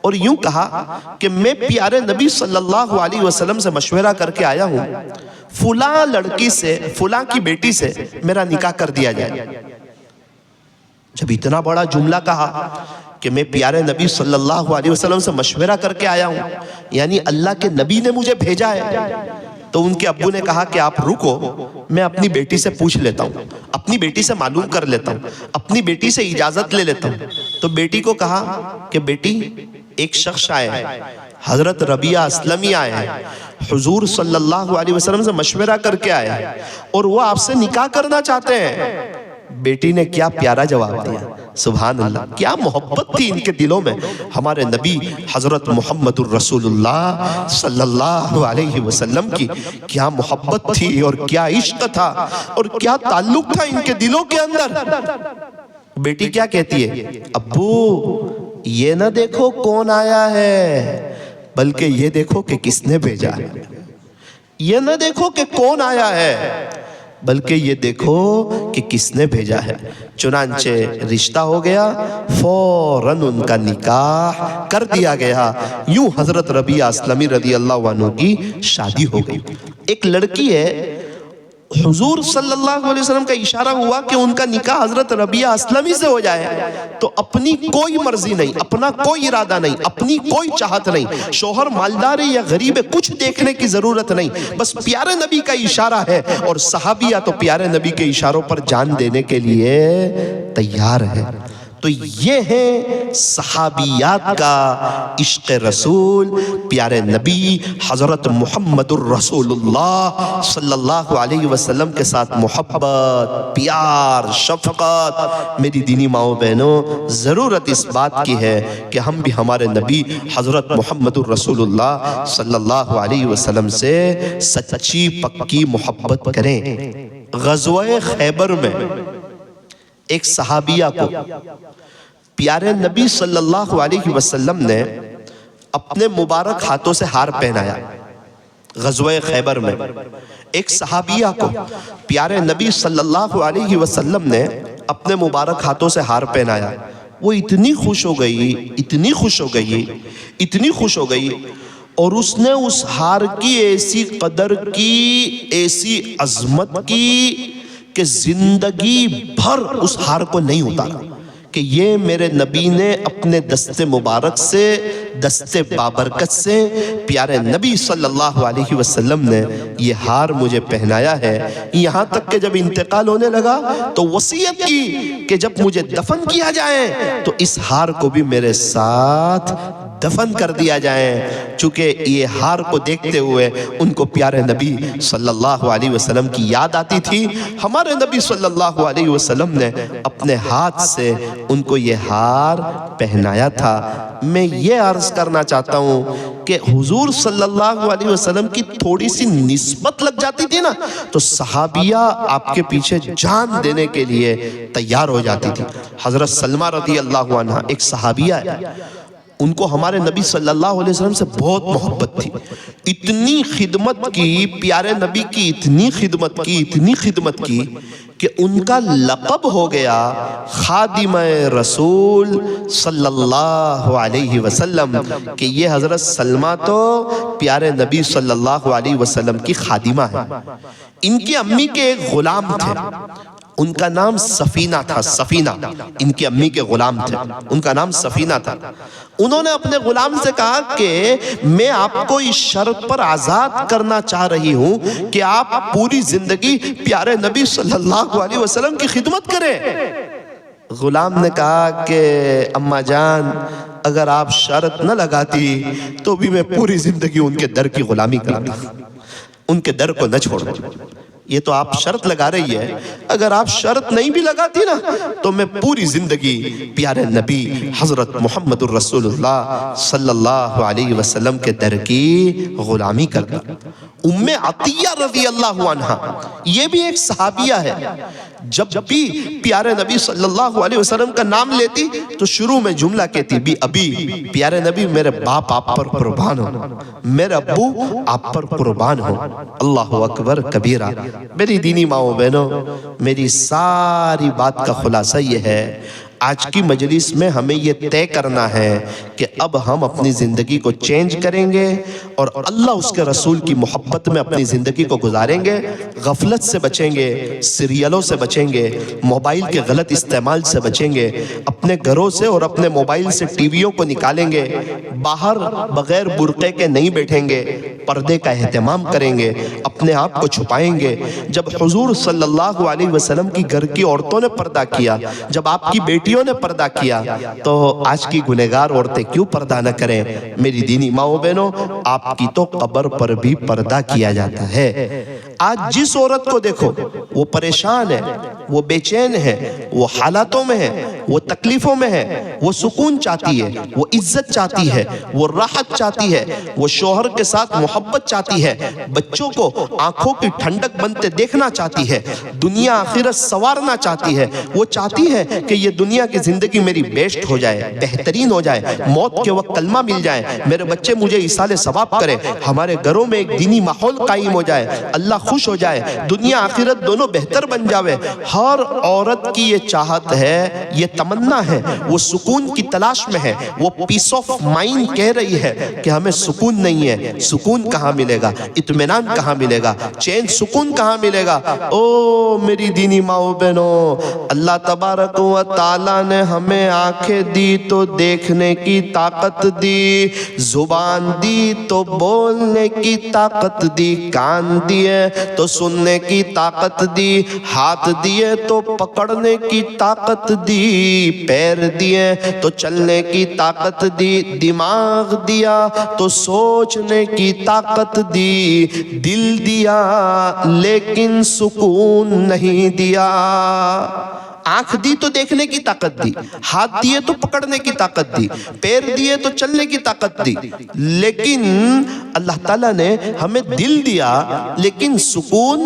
اور یوں کہا کہ میں پیارے نبی صلی اللہ علیہ وسلم سے مشورہ کر کے آیا ہوں، فلاں لڑکی سے، فلاں کی بیٹی سے میرا نکاح کر دیا جائے۔ جب اتنا بڑا جملہ کہا کہ میں پیارے نبی صلی اللہ علیہ وسلم سے مشورہ کر کے آیا ہوں، یعنی اللہ کے نبی نے مجھے بھیجا ہے۔ تو ان کے ابو نے کہا کہ آپ رکو، میں اپنی بیٹی سے پوچھ لیتا ہوں، اپنی بیٹی سے معلوم کر لیتا ہوں، اپنی بیٹی سے اجازت لے لیتا ہوں۔ تو بیٹی کو کہا کہ بیٹی ایک شخص آئے ہیں، حضرت ربیعہ اسلمی آئے ہیں، حضور صلی اللہ علیہ وسلم سے مشورہ کر کے آئے ہیں اور وہ آپ سے نکاح کرنا چاہتے ہیں۔ بیٹی نے کیا پیارا جواب دیا، سبحان اللہ، کیا محبت تھی ان کے دلوں میں ہمارے نبی حضرت محمد الرسول اللہ صلی اللہ علیہ وسلم کی، کیا محبت تھی اور کیا عشق تھا اور کیا تعلق تھا ان کے دلوں کے اندر۔ بیٹی کیا کہتی ہے، ابو یہ نہ دیکھو کون آیا ہے، بلکہ یہ دیکھو کہ کس نے بھیجا ہے۔ یہ نہ دیکھو کہ کون آیا ہے، بلکہ یہ دیکھو کہ کس نے بھیجا ہے۔ چنانچہ رشتہ ہو گیا، فوراً ان کا نکاح کر دیا گیا۔ یوں حضرت ربیعہ اسلمی رضی اللہ عنہ کی شادی ہو گئی۔ ایک لڑکی ہے، حضور صلی اللہ علیہ وسلم کا اشارہ ہوا کہ ان کا نکاح حضرت ربیعہ اسلمی سے ہو جائے، تو اپنی کوئی مرضی نہیں، اپنا کوئی ارادہ نہیں، اپنی کوئی چاہت نہیں، شوہر مالدار ہے یا غریب ہے کچھ دیکھنے کی ضرورت نہیں، بس پیارے نبی کا اشارہ ہے، اور صحابیہ تو پیارے نبی کے اشاروں پر جان دینے کے لیے تیار ہے۔ تو یہ ہے صحابیات کا عشق رسول، پیارے نبی حضرت محمد الرسول اللہ صلی اللہ علیہ وسلم کے ساتھ محبت، پیار، شفقت۔ میری دینی ماؤں بہنوں، ضرورت اس بات کی ہے کہ ہم بھی ہمارے نبی حضرت محمد الرسول اللہ صلی اللہ علیہ وسلم سے سچی پکی محبت کریں۔ غزوہ خیبر میں ایک صحابیہ کو پیارے نبی صلی اللہ علیہ وسلم نے اپنے مبارک ہاتھوں سے ہار پہنایا۔ غزوہ خیبر میں ایک صحابیہ کو پیارے نبی صلی اللہ علیہ وسلم نے اپنے مبارک ہاتھوں سے ہار پہنایا۔ وہ اتنی خوش ہو گئی، اتنی خوش ہو گئی، اتنی خوش ہو گئی، اور اس نے اس ہار کی ایسی قدر کی، ایسی عظمت کی کہ زندگی بھر اس ہار کو نہیں اتارا، کہ یہ میرے نبی نے اپنے دست مبارک سے، دست بابرکت سے، پیارے نبی صلی اللہ علیہ وسلم نے یہ ہار مجھے پہنایا ہے۔ یہاں تک کہ جب انتقال ہونے لگا تو وصیت کی کہ جب مجھے دفن کیا جائے تو اس ہار کو بھی میرے ساتھ دفن کر دیا جائے، چونکہ یہ ہار کو دیکھتے ہوئے ان کو پیارے نبی صلی اللہ علیہ وسلم کی یاد آتی تھی۔ ہمارے نبی صلی اللہ علیہ وسلم نے اپنے ہاتھ سے ان کو یہ ہار پہنایا تھا۔ میں یہ عرض کرنا چاہتا ہوں کہ حضور صلی اللہ علیہ وسلم کی تھوڑی سی نسبت لگ جاتی تھی نا، تو صحابیہ آپ کے پیچھے جان دینے کے لیے تیار ہو جاتی تھی۔ حضرت سلمہ رضی اللہ عنہ ایک صحابیہ ہے، ان کو ہمارے نبی صلی اللہ علیہ وسلم سے بہت محبت تھی، اتنی خدمت کی، پیارے نبی کی اتنی خدمت کی، اتنی خدمت کی کہ ان کا لقب ہو گیا خادم رسول صلی اللہ علیہ وسلم، کہ یہ حضرت سلمہ تو پیارے نبی صلی اللہ علیہ وسلم کی خادمہ ہے۔ ان کی امی کے ایک غلام تھے، ان کا نام سفینہ تھا، سفینہ ان کی امی کے غلام تھے، ان کا نام سفینہ تھا۔ انہوں نے اپنے غلام سے کہا کہ میں آپ کو اس شرط پر آزاد کرنا چاہ رہی ہوں کہ آپ پوری زندگی پیارے نبی صلی اللہ علیہ وسلم کی خدمت کریں۔ غلام نے کہا کہ اماں جان اگر آپ شرط نہ لگاتی تو بھی میں پوری زندگی ان کے در کی غلامی کرتا، ان کے در کو نہ چھوڑتا۔ یہ تو آپ شرط لگا رہی ہے، اگر آپ شرط نہیں بھی لگاتی نا تو میں پوری زندگی پیارے نبی حضرت محمد الرسول اللہ صلی اللہ علیہ وسلم کے در کی غلامی کرتا۔ ام عطیہ رضی اللہ عنہ یہ بھی ایک صحابیہ ہے، جب بھی پیارے نبی صلی اللہ علیہ وسلم کا نام لیتی تو شروع میں جملہ کہتی بھی ابھی، پیارے نبی میرے باپ آپ پر قربان ہو، میرے ابو آپ پر قربان ہو۔ اللہ اکبر کبیرہ۔ میری دینی ماؤں بہنوں، میری ساری بات کا خلاصہ یہ ہے، آج کی مجلس میں ہمیں یہ طے کرنا ہے کہ اب ہم اپنی زندگی کو چینج کریں گے اور اللہ اس کے رسول کی محبت میں اپنی زندگی کو گزاریں گے، غفلت سے بچیں گے، سیریلوں سے بچیں گے، موبائل کے غلط استعمال سے بچیں گے، اپنے گھروں سے اور اپنے موبائل سے ٹی ویوں کو نکالیں گے، باہر بغیر برقعے کے نہیں بیٹھیں گے، پردے کا اہتمام کریں گے، اپنے آپ کو چھپائیں گے۔ جب حضور صلی اللہ علیہ وسلم کی گھر کی عورتوں نے پردہ کیا، جب آپ کی بیٹیوں نے پردہ کیا، تو آج کی گنہگار عورتیں کیوں پردہ نہ کریں؟ میری دینی ماؤں بہنوں، آپ کی تو قبر پر بھی پردہ کیا جاتا ہے۔ آج جس عورت کو دیکھو وہ پریشان ہے، وہ بے چین ہے، وہ حالاتوں میں ہے، وہ تکلیفوں میں ہے، وہ سکون چاہتی ہے، وہ عزت چاہتی ہے، وہ راحت چاہتی ہے، وہ شوہر کے ساتھ محبت چاہتی ہے، بچوں کو آنکھوں کی ٹھنڈک بنتے دیکھنا چاہتی ہے، دنیا آخرت سنوارنا چاہتی ہے، وہ چاہتی ہے کہ یہ دنیا کی زندگی میری بیسٹ ہو جائے، بہترین ہو جائے، موت کے وقت کلمہ مل جائے، میرے بچے مجھے ایصال ثواب کرے، ہمارے گھروں میں ایک دینی ماحول قائم ہو جائے، اللہ خوش ہو جائے، دنیا آخرت دونوں بہتر بن جاوے۔ ہر عورت کی یہ چاہت ہے، یہ تمنا ہے، وہ سکون کی تلاش میں ہے، وہ پیس آف مائنڈ کہہ رہی ہے کہ ہمیں سکون نہیں ہے۔ سکون کہاں ملے گا؟ اطمینان کہاں ملے گا؟ چین سکون کہاں ملے گا؟ او میری دینی ماؤں بہنوں، اللہ تبارک و تعالیٰ نے ہمیں آنکھیں دی تو دیکھنے کی طاقت دی، زبان دی تو بولنے کی طاقت دی، کان دیے تو سننے کی طاقت دی، ہاتھ دیے تو پکڑنے کی طاقت دی، پیر دیے تو چلنے کی طاقت دی، دماغ دیا تو سوچنے کی طاقت دی، دل دیا لیکن سکون نہیں دیا۔ آنکھ دی تو دیکھنے کی طاقت دی، ہاتھ دیے تو پکڑنے کی طاقت دی، پیر دیے تو چلنے کی طاقت دی، لیکن اللہ تعالیٰ نے ہمیں دل دیا لیکن سکون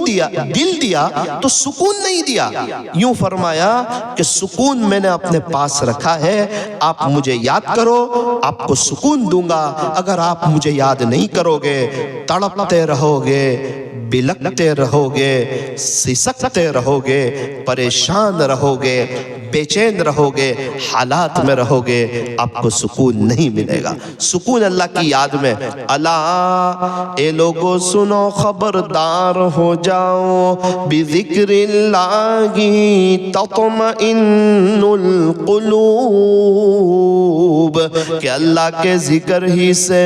دیا، دل دیا تو سکون نہیں دیا۔ یوں فرمایا کہ سکون میں نے اپنے پاس رکھا ہے، آپ مجھے یاد کرو، آپ کو سکون دوں گا۔ اگر آپ مجھے یاد نہیں کرو گے، تڑپتے رہو گے، بلکتے رہو گے، سسکتے رہو گے، پریشان رہو گے، بے چین رہو گے، حالات میں رہو گے، آپ کو سکون نہیں ملے گا۔ سکون اللہ کی یاد میں۔ اللہ اے لوگو سنو، خبردار ہو جاؤ، بذکر اللہ تطمئن القلوب، کہ اللہ کے ذکر ہی سے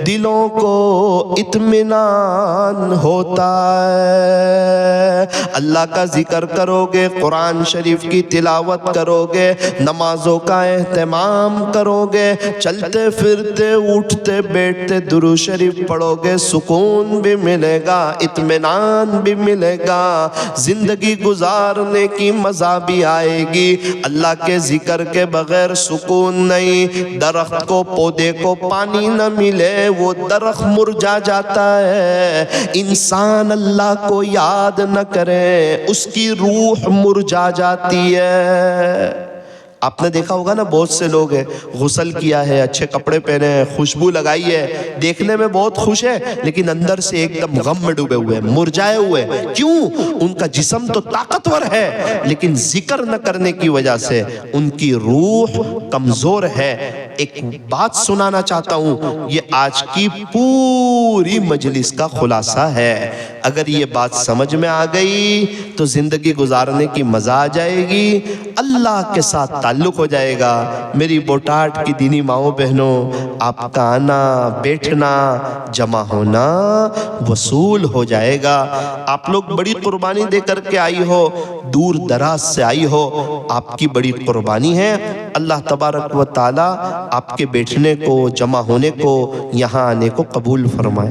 دلوں کو اطمینان ہوتا ہے۔ اللہ کا ذکر کرو گے، قرآن شریف کی تلاوت کرو گے، نمازوں کا اہتمام کرو گے، چلتے پھرتے اٹھتے بیٹھتے درود شریف پڑھو گے، سکون بھی ملے گا، اطمینان بھی ملے گا، زندگی گزارنے کی مزہ بھی آئے گی۔ اللہ کے ذکر کے بغیر سکون نہیں۔ درخت کو، پودے کو پانی نہ ملے وہ درخت مرجھا جاتا ہے۔ انسان اللہ کو یاد نہ کرے اس کی روح مرجھا جاتی ہے۔ آپ نے دیکھا ہوگا نا، بہت سے لوگ ہیں، غسل کیا ہے، اچھے کپڑے پہنے ہیں، خوشبو لگائی ہے، دیکھنے میں بہت خوش ہے، لیکن اندر سے ایک دم غم میں ڈوبے ہوئے، مرجھائے ہوئے۔ کیوں؟ ان کا جسم تو طاقتور ہے، لیکن ذکر نہ کرنے کی وجہ سے ان کی روح کمزور ہے۔ ایک بات سنانا چاہتا ہوں، یہ آج کی پوری مجلس کا خلاصہ ہے۔ اگر یہ بات سمجھ میں آ گئی تو زندگی گزارنے کی مزہ آ جائے گی، اللہ کے ساتھ تعلق ہو جائے گا۔ میری بوٹاٹ کی دینی ماؤں بہنوں، آپ کا آنا، بیٹھنا، جمع ہونا وصول ہو جائے گا۔ آپ لوگ بڑی قربانی دے کر کے آئی ہو، دور دراز سے آئی ہو، آپ کی بڑی قربانی ہے۔ اللہ تبارک و تعالی آپ کے بیٹھنے کو، جمع ہونے کو، یہاں آنے کو قبول فرمائے۔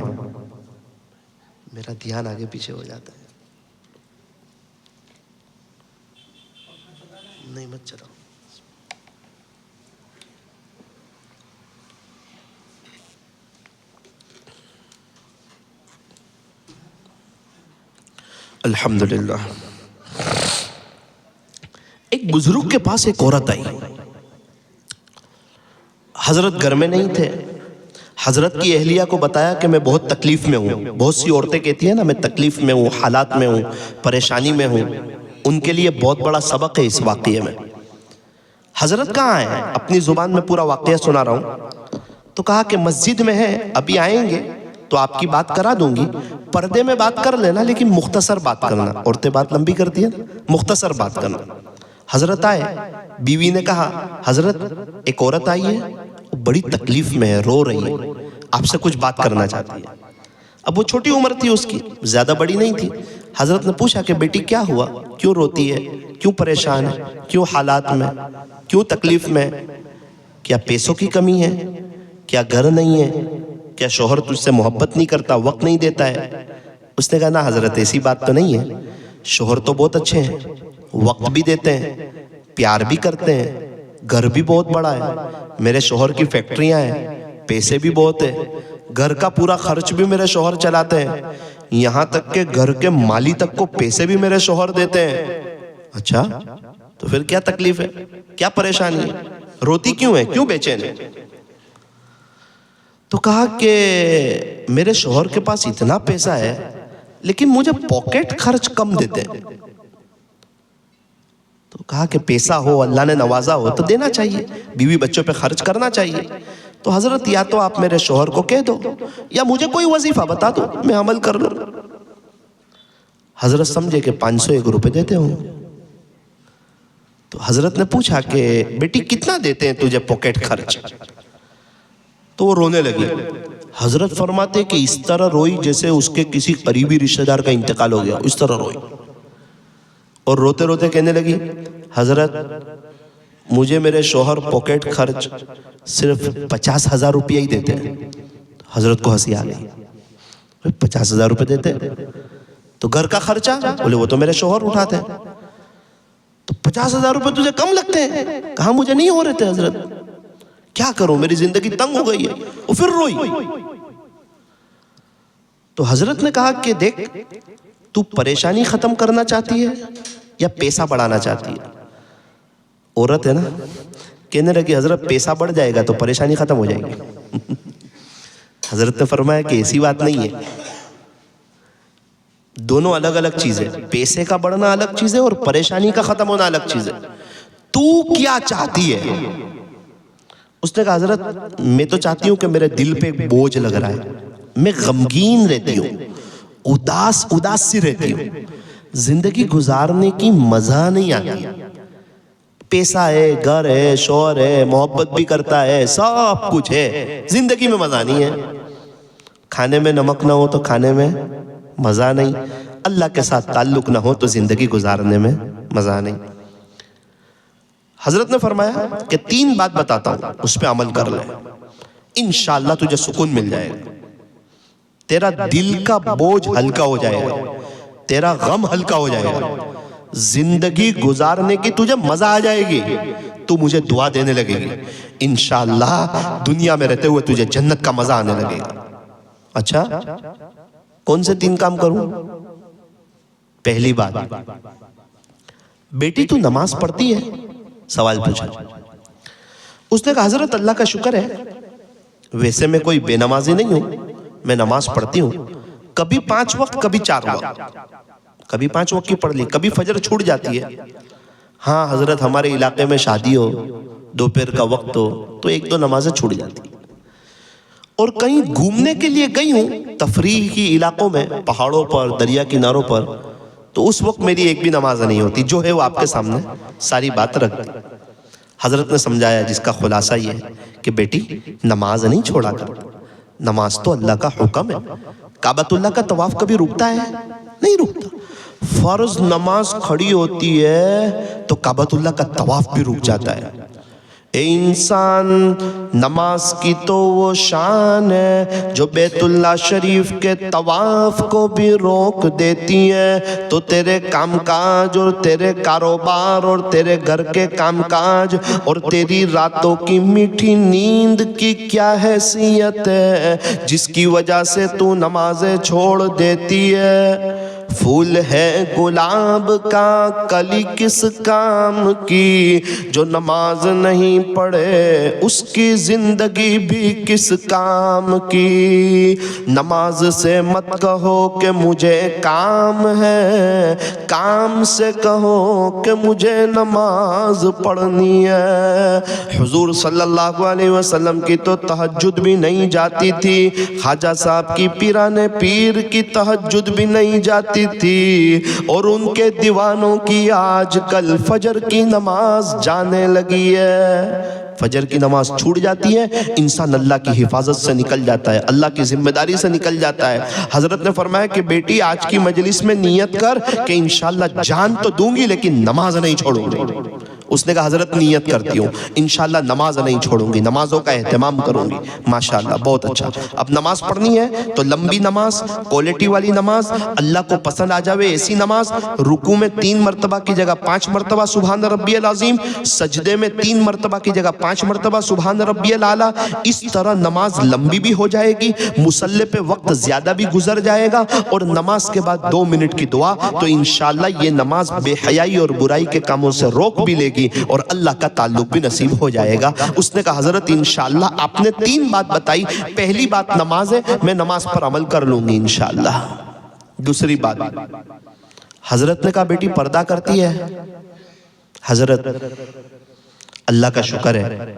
میرا دھیان آگے پیچھے ہو جاتا ہے، نہیں مت چلاؤ۔ الحمدللہ۔ ایک بزرگ کے پاس ایک عورت آئی، حضرت گھر میں نہیں تھے، حضرت کی اہلیہ کو بتایا کہ میں بہت تکلیف میں ہوں. بہت سی عورتیں کہتی ہیں نا میں تکلیف میں ہوں، حالات میں ہوں، پریشانی میں ہوں. ان کے لیے بہت بڑا سبق ہے اس واقعے میں. حضرت کہاں ہیں؟ اپنی زبان میں پورا واقعہ سنا رہا ہوں. تو کہا کہ مسجد میں ہے، ابھی آئیں گے تو آپ کی بات کرا دوں گی، پردے میں بات کر لینا لیکن مختصر بات کرنا. عورتیں بات لمبی کرتی ہیں، مختصر بات کرنا. حضرت آئے. بیوی نے کہا حضرت ایک عورت آئی ہے، وہ بڑی تکلیف میں ہے، رو رہی ہے، آپ سے کچھ بات کرنا چاہتی ہے. اب وہ چھوٹی عمر تھی اس کی، زیادہ بڑی نہیں تھی. حضرت نے پوچھا کہ بیٹی کیا ہوا، کیوں روتی ہے، کیوں پریشان ہے، کیوں حالات میں، کیوں تکلیف میں؟ کیا پیسوں کی کمی ہے؟ کیا گھر نہیں ہے؟ کیا شوہر تجھ سے محبت نہیں کرتا، وقت نہیں دیتا ہے؟ اس نے کہا نہ حضرت ایسی بات تو نہیں ہے، شوہر تو بہت اچھے ہیں، وقت بھی دیتے ہیں، پیار بھی کرتے ہیں، گھر بھی بہت بڑا ہے، میرے شوہر کی فیکٹریاں ہیں، پیسے بھی بہت ہیں، گھر کا پورا خرچ بھی میرے شوہر چلاتے ہیں، یہاں تک کہ گھر کے مالی تک کو پیسے بھی میرے شوہر دیتے ہیں. اچھا تو پھر کیا تکلیف ہے، کیا پریشانی ہے، روتی کیوں ہے، کیوں بے چین ہے؟ تو کہا کہ میرے شوہر کے پاس اتنا پیسہ ہے لیکن مجھے پاکٹ خرچ کم دیتے ہیں. تو کہا کہ پیسہ ہو، اللہ نے نوازا ہو تو دینا چاہیے، بیوی بچوں پہ خرچ کرنا چاہیے. تو حضرت یا تو آپ میرے شوہر کو کہہ دو یا مجھے کوئی وظیفہ بتا دو، میں عمل کر لوں. حضرت سمجھے کہ 501 روپے دیتے ہوں. تو حضرت نے پوچھا کہ بیٹی کتنا دیتے ہیں تجھے پاکٹ خرچ؟ تو وہ رونے لگی. حضرت فرماتے کہ اس طرح روئی جیسے اس کے کسی قریبی رشتہ دار کا انتقال ہو گیا، اس طرح روئی. اور روتے روتے کہنے لگی حضرت مجھے میرے شوہر پاکٹ خرچ صرف 50,000 روپیہ ہی دیتے ہیں. حضرت کو ہنسی آ گئی. 50,000 روپے دیتے تو گھر کا خرچہ؟ بولے وہ تو میرے شوہر اٹھاتے ہیں. تو 50,000 روپے تجھے کم لگتے ہیں؟ کہا مجھے نہیں ہو رہے تھے حضرت، کیا کروں میری زندگی تنگ ہو گئی ہے. وہ پھر روئی. تو حضرت نے کہا کہ دیکھ تو پریشانی ختم کرنا چاہتی ہے یا پیسہ بڑھانا چاہتی ہے؟ عورت ہے نا، کہنے لگی حضرت پیسہ بڑھ جائے گا تو پریشانی ختم ہو جائے گی. حضرت نے فرمایا کہ ایسی بات نہیں ہے، دونوں الگ الگ چیزیں، پیسے کا بڑھنا الگ چیز ہے اور پریشانی کا ختم ہونا الگ چیز ہے. تو کیا چاہتی ہے؟ اس نے کہا حضرت میں تو چاہتی ہوں کہ میرے دل پہ ایک بوجھ لگ رہا ہے، میں غمگین رہتی ہوں، اداس سی رہتی ہوں، زندگی گزارنے کی مزہ نہیں آتی. پیسہ ہے، گھر ہے، شوہر ہے، محبت بھی کرتا ہے، سب کچھ ہے، زندگی میں مزہ نہیں ہے. کھانے میں نمک نہ ہو تو کھانے میں مزہ نہیں، اللہ کے ساتھ تعلق نہ ہو تو زندگی گزارنے میں مزہ نہیں. حضرت نے فرمایا کہ 3 بات بتاتا ہوں، اس پہ عمل کر لے، انشاءاللہ تجھے سکون مل جائے گا، تیرا دل کا بوجھ ہلکا ہو جائے گا، تیرا غم ہلکا ہو جائے گا، زندگی گزارنے کی تجھے مزہ آ جائے گی، تو مجھے دعا دینے لگے گی، انشاءاللہ دنیا میں رہتے ہوئے تجھے جنت کا مزہ آنے لگے گا. اچھا کون سے 3 کام کروں؟ پہلی بات، بیٹی تو نماز پڑھتی ہے؟ سوال پوچھا. اس نے کہا حضرت اللہ کا شکر ہے، ویسے میں کوئی بے نمازی نہیں ہوں، میں نماز پڑھتی ہوں، کبھی 5 وقت کبھی 4 وقت، کبھی 5 وقت کی پڑھ لی، کبھی فجر چھوٹ جاتی ہے. ہاں حضرت ہمارے علاقے میں شادی ہو، دوپہر کا وقت ہو تو 1-2 نمازیں چھوٹ جاتی. اور کہیں گھومنے کے لیے گئی ہوں تفریحی علاقوں میں، پہاڑوں پر، دریا کناروں پر، تو اس وقت میری ایک بھی نماز نہیں ہوتی، جو ہے وہ آپ کے سامنے ساری بات رکھ دی. حضرت نے سمجھایا جس کا خلاصہ یہ ہے کہ بیٹی نماز نہیں چھوڑا کر، نماز تو اللہ کا حکم ہے. کعبۃ اللہ کا طواف کبھی رکتا ہے؟ نہیں رکتا. فرض نماز کھڑی ہوتی ہے تو کعبۃ اللہ کا طواف بھی رک جاتا ہے. اے انسان نماز کی تو وہ شان ہے جو بیت اللہ شریف کے طواف کو بھی روک دیتی ہے، تو تیرے کام کاج اور تیرے کاروبار اور تیرے گھر کے کام کاج اور تیری راتوں کی میٹھی نیند کی کیا حیثیت ہے جس کی وجہ سے تو نمازیں چھوڑ دیتی ہے. پھول ہے گلاب کا کلی کس کام کی، جو نماز نہیں پڑھے اس کی زندگی بھی کس کام کی۔ نماز سے مت کہو کہ مجھے کام ہے، کام سے کہو کہ مجھے نماز پڑھنی ہے۔ حضور صلی اللہ علیہ وسلم کی تو تہجد بھی نہیں جاتی تھی، خواجہ صاحب کی پیران پیر کی تہجد بھی نہیں جاتی تھی، اور ان کے دیوانوں کی آج کل فجر کی نماز جانے لگی ہے۔ فجر کی نماز چھوٹ جاتی ہے، انسان اللہ کی حفاظت سے نکل جاتا ہے، اللہ کی ذمہ داری سے نکل جاتا ہے۔ حضرت نے فرمایا کہ بیٹی آج کی مجلس میں نیت کر کہ انشاءاللہ جان تو دوں گی لیکن نماز نہیں چھوڑوں گی۔ اس نے کہا حضرت نیت کرتی ہوں انشاءاللہ نماز نہیں چھوڑوں گی، نمازوں کا اہتمام کروں گی۔ ماشاءاللہ بہت اچھا۔ اب نماز پڑھنی ہے تو لمبی نماز، کوالٹی والی نماز، اللہ کو پسند آ جاوے ایسی نماز، رکوع میں 3 مرتبہ کی جگہ 5 مرتبہ سبحان ربی العظیم، سجدے میں 3 مرتبہ کی جگہ 5 مرتبہ سبحان ربی الاعلیٰ۔ اس طرح نماز لمبی بھی ہو جائے گی، مصلی پہ وقت زیادہ بھی گزر جائے گا، اور نماز کے بعد 2 منٹ کی دعا، تو انشاءاللہ یہ نماز بے حیائی اور برائی کے کاموں سے روک بھی لے گی اور اللہ کا تعلق بھی نصیب ہو جائے گا۔ اس نے کہا حضرت انشاءاللہ آپ نے 3 بات بتائی، پہلی بات نماز ہے، میں نماز پر عمل کر لوں گی انشاءاللہ۔ دوسری بات، حضرت نے کہا بیٹی پردہ کرتی ہے؟ حضرت اللہ کا شکر ہے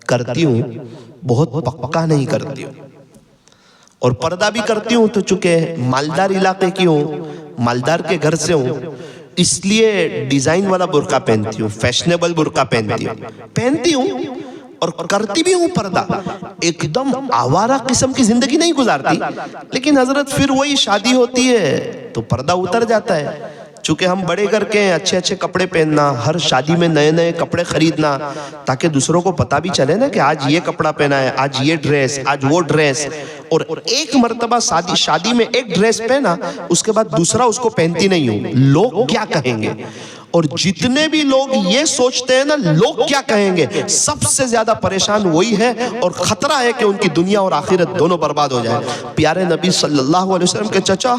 کرتی ہوں، بہت پکا نہیں کرتی ہوں، اور پردہ بھی کرتی ہوں تو چونکہ مالدار علاقے کی ہوں، مالدار کے گھر سے ہوں، اس لیے ڈیزائن والا برقع پہنتی ہوں، فیشنیبل برقع پہنتی ہوں اور کرتی بھی ہوں پردہ۔ ایک دم آوارہ قسم کی زندگی نہیں گزارتی، لیکن حضرت پھر وہی شادی ہوتی ہے تو پردہ اتر جاتا ہے۔ چونکہ ہم بڑے گھر کے ہیں، اچھے اچھے کپڑے پہننا، ہر شادی میں نئے نئے کپڑے خریدنا، تاکہ دوسروں کو پتہ بھی چلے نا کہ آج یہ کپڑا پہنا ہے، آج یہ ڈریس، آج وہ ڈریس۔ اور ایک مرتبہ شادی میں ایک ڈریس پہنا، اس کے بعد دوسرا اس کو پہنتی نہیں ہوں، لوگ کیا کہیں گے۔ اور جتنے بھی لوگ یہ سوچتے ہیں نا لوگ کیا کہیں گے، سب سے زیادہ پریشان وہی ہے، اور خطرہ ہے کہ ان کی دنیا اور آخرت دونوں برباد ہو جائے۔ پیارے نبی صلی اللہ علیہ وسلم کے چچا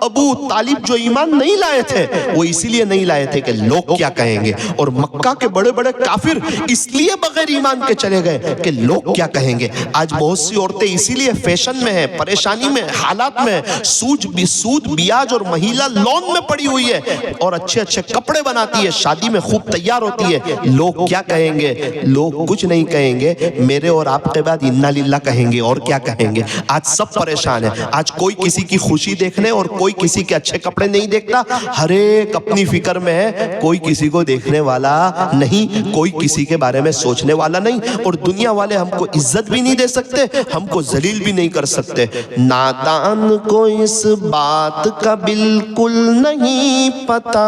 ابو طالب جو ایمان نہیں لائے تھے، وہ اسی لیے نہیں لائے تھے کہ لوگ کیا کہیں گے، اور مکہ کے بڑے بڑے کافر اس لیے بغیر ایمان کے چلے گئے کہ لوگ کیا کہیں گے۔ آج بہت سی عورتیں اسی لیے فیشن میں ہیں، پریشانی میں، حالات میں، سود بیاج اور مہیلا لون میں پڑی ہوئی ہے، اور اچھے اچھے کپڑے بناتی ہے، شادی میں خوب تیار ہوتی ہے، لوگ کیا کہیں گے۔ لوگ کچھ نہیں کہیں گے، میرے اور آپ کے بعد انا للہ کہیں گے، اور کیا کہیں گے۔ آج سب پریشان ہیں، آج کوئی کسی کی خوشی دیکھنے اور کوئی کسی کے اچھے کپڑے نہیں دیکھتا، ہر ایک اپنی فکر میں ہے، کوئی کسی کو دیکھنے والا نہیں، کوئی کسی کے بارے میں سوچنے والا نہیں، اور دنیا والے ہم کو عزت بھی نہیں دے سکتے، ہم کو ذلیل بھی نہیں کر سکتے۔ نادان کو اس بات کا بالکل نہیں پتا،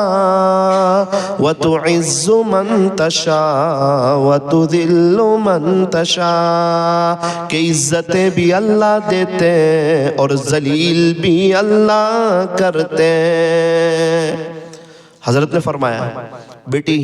وَتُعِزُّ مَن تَشَاءُ وَتُذِلُّ مَن تَشَاءُ، کہ عزتیں بھی اللہ دیتے اور ذلیل بھی اللہ کرتے۔ حضرت نے فرمایا بیٹی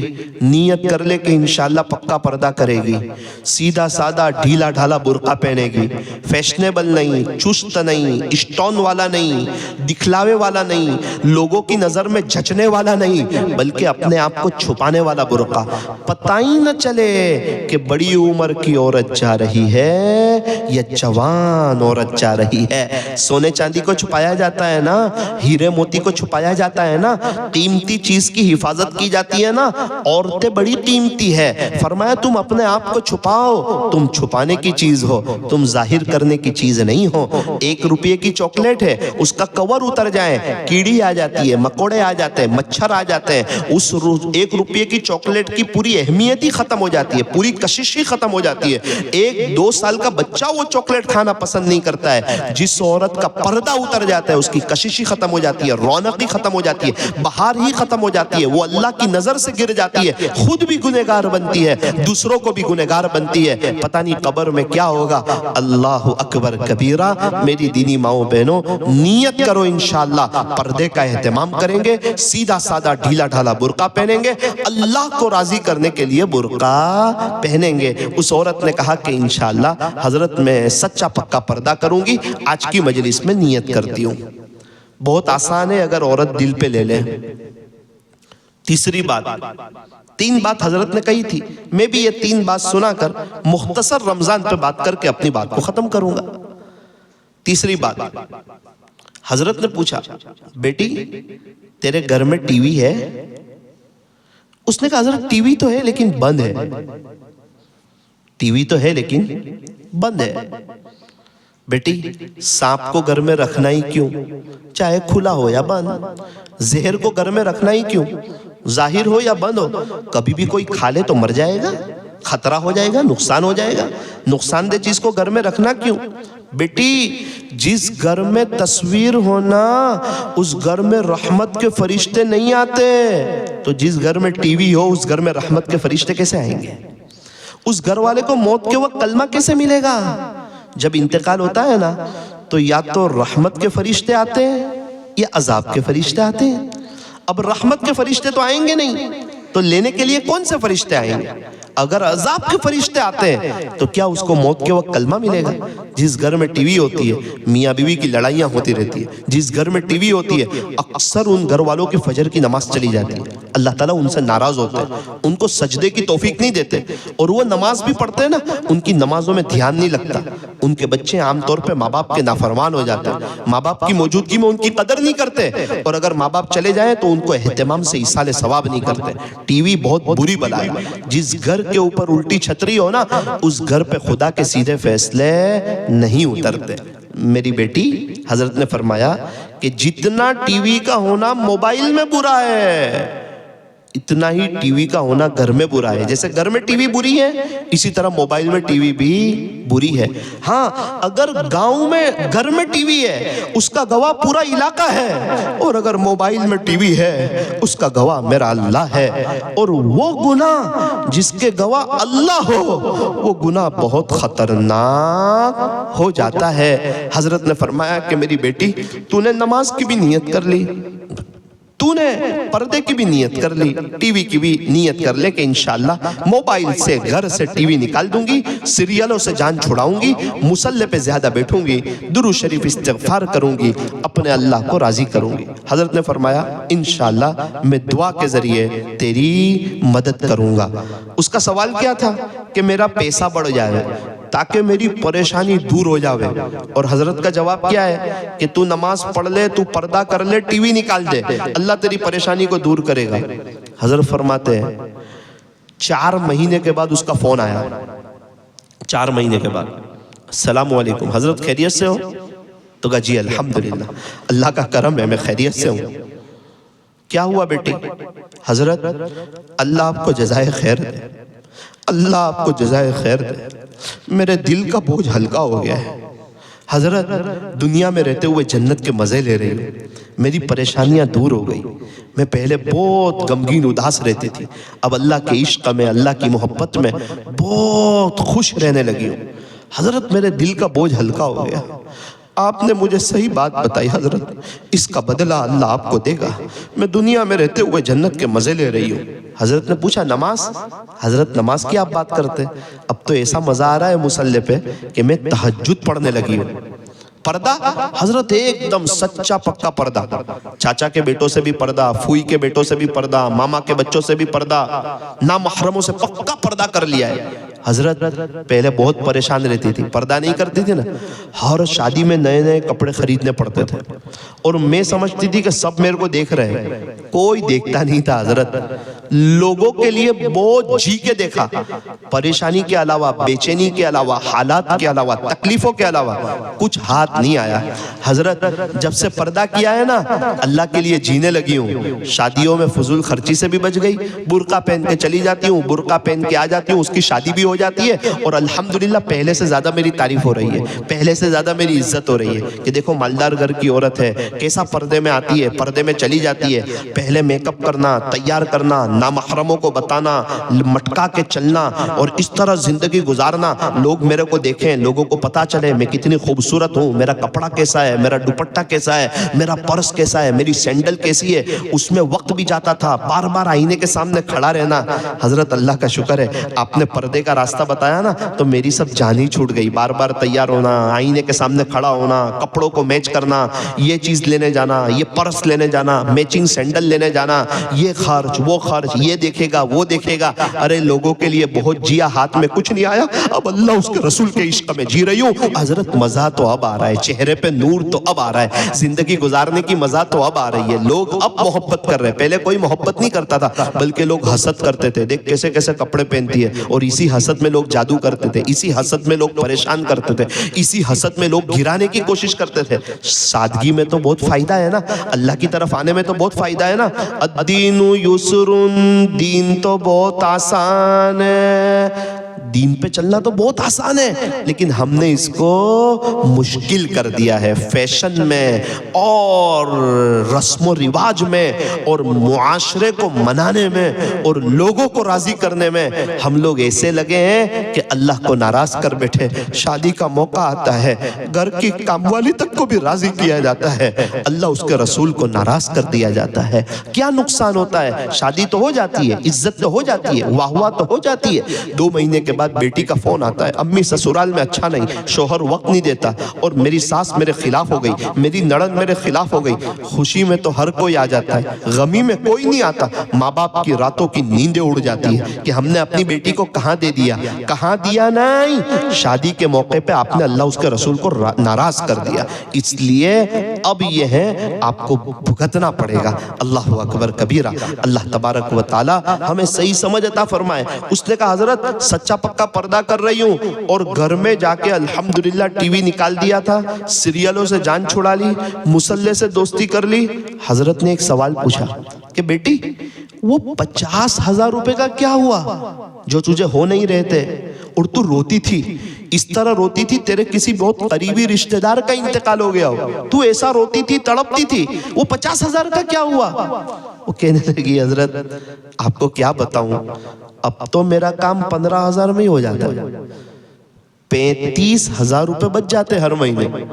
نیت کر لے کہ انشاءاللہ پکا پردہ کرے گی، سیدھا سادہ ڈھیلا ڈھالا برقع پہنے گی، فیشنیبل نہیں، چست نہیں، اسٹون والا نہیں، دکھلاوے والا نہیں، لوگوں کی نظر میں جھچنے والا نہیں، بلکہ اپنے آپ کو چھپانے والا برقع۔ پتہ ہی نہ چلے کہ بڑی عمر کی عورت جا رہی ہے یا جوان عورت جا رہی ہے۔ سونے چاندی کو چھپایا جاتا ہے نا، ہیرے موتی کو چھپایا جاتا ہے نا، قیمتی چیز کی حفاظت کی جاتی ہے نا، عورتیں بڑی قیمتی ہے۔ فرمایا تم اپنے آپ کو چھپاؤ، تم چھپانے کی چیز ہو، تم ظاہر کرنے کی چیز نہیں ہو۔ 1 روپے کی چاکلیٹ ہے، اس کا کور اتر جائے، کیڑی آ جاتی ہے، مکوڑے آ جاتے ہیں، مچھر آ جاتے ہیں، اس 1 روپے کی چاکلیٹ کی پوری اہمیت ہی ختم ہو جاتی ہے، پوری کشش ہی ختم ہو جاتی ہے۔ 1-2 سال کا بچہ وہ چاکلیٹ کھانا پسند نہیں کرتا ہے۔ جس عورت کا پردہ اتر جاتا ہے اس کی کشش ہی ختم ہو جاتی ہے، رونق ہی ختم ہو جاتی ہے، بہار ہی ختم ہو جاتی ہے، وہ اللہ کی نظر سے گر جاتی ہے، خود بھی گنہگار بنتی ہے، دوسروں کو بھی گنہگار بنتی ہے۔ پتہ نہیں قبر میں کیا ہوگا۔ اللہ اکبر کبیرہ۔ میری دینی ماؤں بہنوں، نیت کرو انشاءاللہ پردے کا اہتمام کریں گے، سیدھا سادہ ڈھیلا ڈھالا برقع پہنیں گے، اللہ کو راضی کرنے کے لیے برقع پہنیں گے۔ اس عورت نے کہا کہ انشاءاللہ حضرت میں سچا پکا پردہ کروں گی، آج کی مجلس میں نیت کرتی ہوں۔ بہت آسان ہے اگر عورت دل پہ لے لے۔ تیسری بات، 3 بات حضرت نے کہی تھی، میں بھی یہ 3 بات سنا کر مختصر رمضان پہ بات کر کے اپنی بات کو ختم کروں گا۔ تیسری بات، حضرت نے پوچھا بیٹی تیرے گھر میں ٹی وی ہے؟ اس نے کہا حضرت ٹی وی تو ہے لیکن بند ہے۔ ٹی وی تو ہے لیکن بند ہے۔ بیٹی سانپ کو گھر میں رکھنا ہی کیوں، چاہے کھلا ہو یا بند؟ زہر کو گھر میں رکھنا ہی کیوں، ظاہر ہو یا بند ہو؟ کبھی بھی کوئی کھا لے تو مر جائے گا، خطرہ ہو جائے گا، نقصان ہو جائے گا۔ نقصان دہ چیز کو گھر میں رکھنا کیوں؟ بیٹی جس گھر میں تصویر ہونا اس گھر میں رحمت کے فرشتے نہیں آتے، تو جس گھر میں ٹی وی ہو اس گھر میں رحمت کے فرشتے کیسے آئیں گے؟ اس گھر والے کو موت کے وقت کلمہ کیسے ملے گا؟ جب انتقال ہوتا ہے نا تو یا تو رحمت کے فرشتے آتے ہیں یا عذاب کے فرشتے آتے ہیں۔ اب رحمت کے فرشتے تو آئیں گے نہیں، تو لینے کے لیے کون سے فرشتے آئیں گے؟ اگر عذاب کے فرشتے آتے ہیں تو کیا اس کو موت کے وقت کلمہ ملے گا؟ جس گھر میں ٹی وی ہوتی ہے میاں بیوی کی لڑائیاں ہوتی رہتی ہے، جس گھر میں ٹی وی ہوتی ہے اکثر ان گھر والوں کی فجر کی نماز چلی جاتی ہے، اللہ تعالیٰ ان سے ناراض ہوتے ہیں، ان کو سجدے کی توفیق نہیں دیتے، اور وہ نماز بھی پڑھتے ہیں نا ان کی نمازوں میں دھیان نہیں لگتا، ان کے بچے عام طور پہ ماں باپ کے نافرمان ہو جاتے ہیں، ماں باپ کی موجودگی میں ان کی قدر نہیں کرتے، اور اگر ماں باپ چلے جائیں تو ان کو اہتمام سے ایصال ثواب نہیں کرتے۔ ٹی وی بہت بری بلا ہے، جس گھر کے اوپر الٹی چھتری ہو نا اس گھر پہ خدا کے سیدھے فیصلے نہیں اترتے۔ میری بیٹی حضرت نے فرمایا کہ جتنا ٹی وی کا ہونا موبائل میں برا ہے اتنا ہی ٹی وی کا ہونا گھر میں برا ہے۔ جیسے گھر میں ٹی وی بری ہے اسی طرح موبائل میں ٹی وی بھی بری ہے۔ ہاں اگر گاؤں میں گھر میں ٹی وی ہے اس کا گواہ پورا علاقہ ہے، اور اگر موبائل میں ٹی وی ہے اس کا گواہ میرا اللہ ہے، اور وہ گناہ جس کے گواہ اللہ ہو وہ گناہ بہت خطرناک ہو جاتا ہے۔ حضرت نے فرمایا کہ میری بیٹی تو نے نماز کی بھی نیت کر لی، تو نے پردے کی بھی نیت کر لی، ٹی وی کی بھی نیت کر لے کہ انشاءاللہ موبائل سے گھر سے ٹی وی نکال دوں گی، سیریلوں سے جان چھڑاؤں گی، مصلی پہ زیادہ بیٹھوں گی، درود شریف استغفار کروں گی، اپنے اللہ کو راضی کروں گی۔ حضرت نے فرمایا انشاءاللہ میں دعا کے ذریعے تیری مدد کروں گا۔ اس کا سوال کیا تھا کہ میرا پیسہ بڑھ جائے تاکہ میری پریشانی دور ہو جاوے، اور حضرت کا جواب کیا ہے کہ تو نماز پڑھ لے، تو پردہ کر لے، ٹی وی نکال دے، اللہ تیری پریشانی کو دور کرے گا۔ حضرت فرماتے ہیں 4 مہینے کے بعد اس کا فون آیا، 4 مہینے کے بعد، السلام علیکم حضرت خیریت سے ہو؟ تو کہا جی الحمدللہ اللہ کا کرم ہے میں خیریت سے ہوں۔ کیا ہوا بیٹی؟ حضرت اللہ آپ کو جزائے خیر دے، اللہ آپ کو جزائے خیر دے، میرے دل کا بوجھ ہلکا ہو گیا ہے۔ حضرت دنیا میں رہتے ہوئے جنت کے مزے لے رہی ہوں، میری پریشانیاں دور ہو گئی، میں پہلے بہت غمگین اداس رہتی تھی، اب اللہ کے عشق میں اللہ کی محبت میں بہت خوش رہنے لگی ہوں۔ حضرت میرے دل کا بوجھ ہلکا ہو گیا، آپ نے مجھے صحیح بات بتائی حضرت، اس کا بدلہ اللہ آپ کو دے گا، میں دنیا میں رہتے ہوئے جنت کے مزے لے رہی ہوں۔ حضرت نے پوچھا نماز؟ حضرت نماز کی آپ بات کرتے ہیں؟ اب تو ایسا مزہ آ رہا ہے مصلی پہ کہ میں تہجد پڑھنے لگی ہوں۔ پردہ؟ حضرت ایک دم سچا پکا پردہ، چاچا کے بیٹوں سے بھی پردہ، پھوئی کے بیٹوں سے بھی پردہ، ماما کے بچوں سے بھی پردہ، نامحرموں سے پکا پردہ کر لیا ہے۔ حضرت پہلے بہت پریشان رہتی تھی، پردہ نہیں کرتی تھی نا، ہر شادی میں نئے نئے کپڑے خریدنے پڑتے تھے، اور میں سمجھتی تھی کہ سب میرے کو دیکھ رہے ہیں، کوئی دیکھتا نہیں تھا حضرت۔ لوگوں کے لیے بہت جی کے دیکھا، پریشانی کے علاوہ، بے چینی کے علاوہ، حالات کے علاوہ، تکلیفوں کے علاوہ کچھ ہاتھ نہیں آیا۔ حضرت جب سے پردہ کیا ہے نا اللہ کے لیے جینے لگی ہوں، شادیوں میں فضول خرچی سے بھی بچ گئی، برقع پہن کے چلی جاتی ہوں، برقع پہن کے آ جاتی ہوں، اس کی شادی بھی ہو جاتی ہے، اور الحمدللہ پہلے سے زیادہ میری تعریف ہو رہی ہے، پہلے سے زیادہ میری عزت ہو رہی ہے کہ دیکھو مالدار گھر کی عورت ہے، کیسا پردے میں آتی ہے، پردے میں چلی جاتی ہے۔ پہلے میک اپ کرنا، تیار کرنا، نامحرموں کو بتانا، مٹکا کے چلنا، اور اس طرح زندگی گزارنا، لوگ میرے کو دیکھیں، لوگوں کو پتا چلے میں کتنی خوبصورت ہوں، میرا کپڑا کیسا ہے، میرا دوپٹہ کیسا ہے، میرا پرس کیسا ہے، میری سینڈل کیسی ہے، اس میں وقت بھی جاتا تھا، بار بار آئینے کے سامنے کھڑا رہنا۔ حضرت اللہ کا شکر ہے آپ نے پردے کا راستہ راستہ بتایا نا تو میری سب جان ہی چھوٹ گئی. بار بار تیار ہونا, آئینے کے سامنے کھڑا ہونا, کپڑوں کو میچ کرنا, یہ چیز لینے جانا, یہ پرس لینے جانا, میچنگ سینڈل لینے جانا, یہ خرچ وہ خرچ, یہ دیکھے گا وہ دیکھے گا. ارے لوگوں کے لیے بہت جیا, ہاتھ میں کچھ نہیں آیا, اب اللہ اس کے رسول کے عشق میں جی رہی ہوں. حضرت مزہ تو اب آ رہا ہے, چہرے پہ نور تو اب آ رہا ہے, زندگی گزارنے کی مزہ تو اب آ رہی ہے. لوگ اب محبت کر رہے ہیں, پہلے کوئی محبت نہیں کرتا تھا بلکہ لوگ حسد کرتے تھے. دیکھ کیسے کیسے کپڑے پہنتی ہے, اور اسی حسد میں لوگ جادو کرتے تھے, اسی حسد میں لوگ پریشان کرتے تھے, اسی حسد میں لوگ گرانے کی کوشش کرتے تھے. سادگی میں تو بہت فائدہ ہے نا, اللہ کی طرف آنے میں تو بہت فائدہ ہے نا. الدین یسر, دین تو بہت آسان ہے, دین پہ چلنا تو بہت آسان ہے, لیکن ہم نے اس کو مشکل کر دیا ہے. فیشن میں اور رسم و رواج میں اور معاشرے کو منانے میں اور لوگوں کو راضی کرنے میں ہم لوگ ایسے لگے ہیں کہ اللہ کو ناراض کر بیٹھے. شادی کا موقع آتا ہے, گھر کی کام والی تک کو بھی راضی کیا جاتا ہے, اللہ اس کے رسول کو ناراض کر دیا جاتا ہے. کیا نقصان ہوتا ہے؟ شادی تو ہو جاتی ہے, عزت تو ہو جاتی ہے, واہ واہ تو ہو جاتی ہے. 2 مہینے کے بعد بیٹی کا فون آتا ہے, امی سسرال میں اچھا نہیں, شوہر وقت نہیں دیتا, اور میری ساس میرے خلاف ہو گئی, میری نڑند میرے خلاف ہو گئی. خوشی میں تو ہر کوئی آ جاتا ہے, غمی میں کوئی نہیں آتا. ماں باپ کی راتوں کی نیندیں اڑ جاتی ہے کہ ہم نے اپنی بیٹی کو کہاں دے دیا, کہاں دیا نہیں. شادی کے موقع پہ آپ نے اللہ اس کے رسول کو ناراض کر دیا, اس لیے اب یہ ہے آپ کو بھگتنا پڑے گا. اللہ اکبر کبیرہ. اللہ تبارک و تعالی ہمیں صحیح سمجھ عطا فرمائے. اس نے کہا حضرت سچا پکا پردہ کر رہی ہوں, اور گھر میں جا کے الحمدللہ ٹی وی نکال دیا تھا, سیریلوں سے جان چھڑا لی, مصلے سے دوستی کر لی. حضرت نے ایک سوال پوچھا کہ بیٹی وہ 50,000 روپے کا کیا ہوا جو تجھے ہو نہیں رہے تھے, اور تو روتی تھی, اس طرح روتی تھی تیرے کسی بہت قریبی رشتہ دار کا انتقال ہو گیا ہو, تو ایسا روتی تھی, تڑپتی تھی, وہ 50,000 کا کیا ہوا؟ وہ کہنے لگی حضرت آپ کو کیا بتاؤں, اب تو میرا کام 15,000 میں ہی ہو جاتا ہے, 35,000 روپے بچ جاتے ہر مہینے.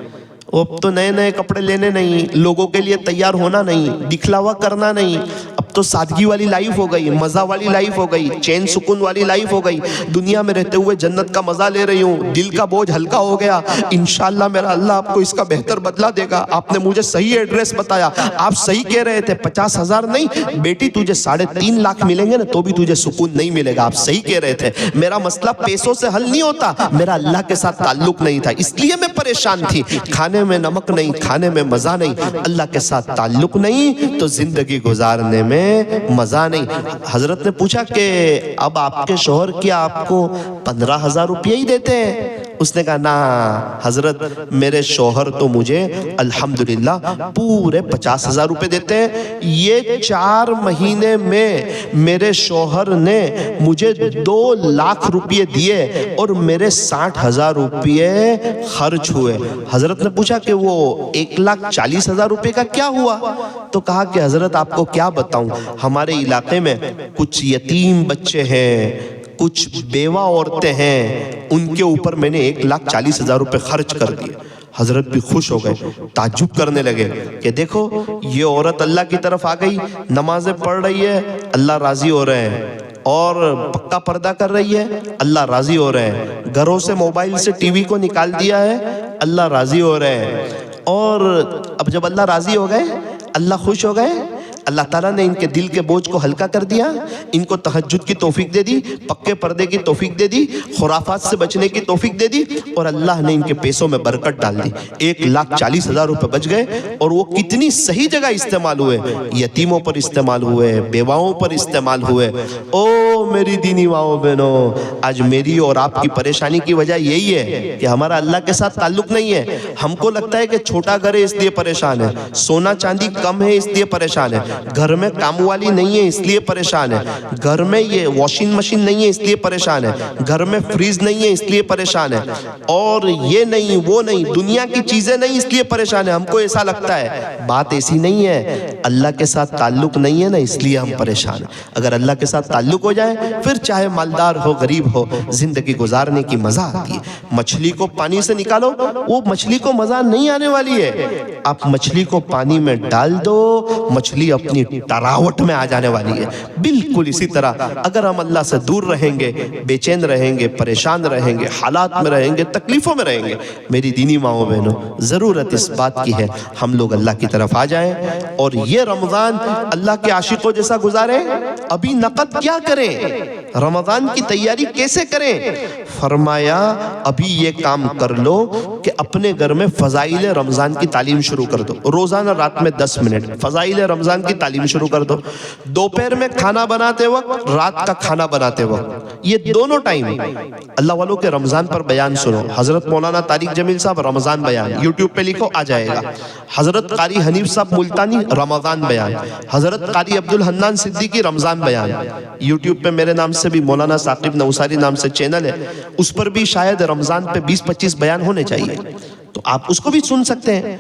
اب تو نئے نئے کپڑے لینے نہیں, لوگوں کے لیے تیار ہونا نہیں, دکھلاوا کرنا نہیں, اب تو سادگی والی لائف ہو گئی, مزہ والی لائف ہو گئی, چین سکون والی لائف ہو گئی. دنیا میں رہتے ہوئے جنت کا مزہ لے رہی ہوں, دل کا بوجھ ہلکا ہو گیا. انشاءاللہ میرا اللہ آپ کو اس کا بہتر بدلہ دے گا. آپ نے مجھے صحیح ایڈریس بتایا, آپ صحیح کہہ رہے تھے, 50,000 نہیں بیٹی تجھے 3.5 لاکھ ملیں گے نا تو بھی تجھے سکون نہیں ملے گا. آپ صحیح کہہ رہے تھے, میرا مسئلہ پیسوں سے حل نہیں ہوتا, میرا اللہ کے ساتھ تعلق نہیں تھا, اس لیے میں پریشان تھی. کھانے میں نمک نہیں, کھانے میں مزہ نہیں, اللہ کے ساتھ تعلق نہیں تو زندگی گزارنے میں مزہ نہیں. حضرت نے پوچھا کہ اب آپ کے شوہر کیا آپ کو 15,000 روپیہ ہی دیتے ہیں؟ اس نے کہا نا حضرت میرے شوہر تو مجھے الحمدللہ پورے 50,000 روپے دیتے ہیں. یہ 4 مہینے میں میرے شوہر نے مجھے 2 لاکھ روپے دیے اور میرے 60,000 روپے خرچ ہوئے. حضرت نے پوچھا کہ وہ 1,40,000 روپے کا کیا ہوا؟ تو کہا کہ حضرت آپ کو کیا بتاؤں, ہمارے علاقے میں کچھ یتیم بچے ہیں, کچھ بیوہ عورتیں ہیں, ان کے اوپر میں نے 1,40,000 روپے خرچ کر دیے. حضرت بھی خوش ہو گئے, تعجب کرنے لگے کہ دیکھو یہ عورت اللہ کی طرف آ گئی, نمازیں پڑھ رہی ہے, اللہ راضی ہو رہے ہیں, اور پکا پردہ کر رہی ہے, اللہ راضی ہو رہے ہیں, گھروں سے موبائل سے ٹی وی کو نکال دیا ہے, اللہ راضی ہو رہے ہیں. اور اب جب اللہ راضی ہو گئے, اللہ خوش ہو گئے, اللہ تعالیٰ نے ان کے دل کے بوجھ کو ہلکا کر دیا, ان کو تہجد کی توفیق دے دی, پکے پردے کی توفیق دے دی, خرافات سے بچنے کی توفیق دے دی, اور اللہ نے ان کے پیسوں میں برکت ڈال دی. 1,40,000 روپے بچ گئے, اور وہ کتنی صحیح جگہ استعمال ہوئے, یتیموں پر استعمال ہوئے, بیواؤں پر استعمال ہوئے. او میری دینی ماؤں بہنوں, آج میری اور آپ کی پریشانی کی وجہ یہی ہے کہ ہمارا اللہ کے ساتھ تعلق نہیں ہے. ہم کو لگتا ہے کہ چھوٹا گھر ہے اس لیے پریشان ہے, سونا چاندی کم ہے اس لیے پریشان ہے, گھر میں کام والی نہیں ہے اس لیے پریشان ہے, گھر میں یہ واشنگ مشین نہیں ہے اس لیے پریشان ہے, گھر میں فریز نہیں ہے اس لیے پریشان ہے, اور یہ نہیں وہ نہیں, دنیا کی چیزیں نہیں اس لیے پریشان ہے. ہم کو ایسا لگتا ہے, بات ایسی نہیں ہے. اللہ کے ساتھ تعلق نہیں ہے نا، اس لیے ہم پریشان ہیں۔ اگر اللہ کے ساتھ تعلق ہو جائے پھر چاہے مالدار ہو غریب ہو، زندگی گزارنے کی مزہ آتی ہے۔ مچھلی کو پانی سے نکالو، وہ مچھلی کو مزہ نہیں آنے والی ہے۔ آپ مچھلی کو پانی میں ڈال دو، مچھلی اپنی ٹراوٹ میں آ جانے والی ہے۔ بالکل اسی طرح اگر ہم اللہ سے دور رہیں گے، بے چین رہیں گے، پریشان رہیں گے، حالات میں رہیں گے، تکلیفوں میں رہیں گے، میری دینی ماؤں بہنوں، ضرورت اس بات کی ہے ہم لوگ اللہ کی طرف آ جائیں اور یہ رمضان اللہ کے عاشقوں جیسا گزاریں۔ ابھی نقد کیا کریں؟ رمضان کی تیاری کیسے کریں؟ فرمایا ابھی یہ کام کر لو کہ اپنے گھر میں فضائل رمضان کی تعلیم شروع کر دو۔ روزانہ رات میں 10 منٹ فضائل رمضان کی تعلیم شروع کر دو۔ دوپہر میں کھانا بناتے وقت، رات کا کھانا بناتے وقت، یہ دونوں ٹائم اللہ والوں کے رمضان پر بیان سنو۔ حضرت مولانا طارق جمیل صاحب رمضان بیان یوٹیوب پہ لکھو آ جائے گا۔ حضرت قاری حنیف صاحب ملتانی رمضان بیان، حضرت قاری عبدالحنان صدیقی رمضان بیان، یوٹیوب پہ میرے نام سے بھی مولانا ثاقب نوساری نام سے چینل ہے، اس پر بھی شاید رمضان پہ 20-25 بیان ہونے چاہیے، تو آپ اس کو بھی سن سکتے ہیں۔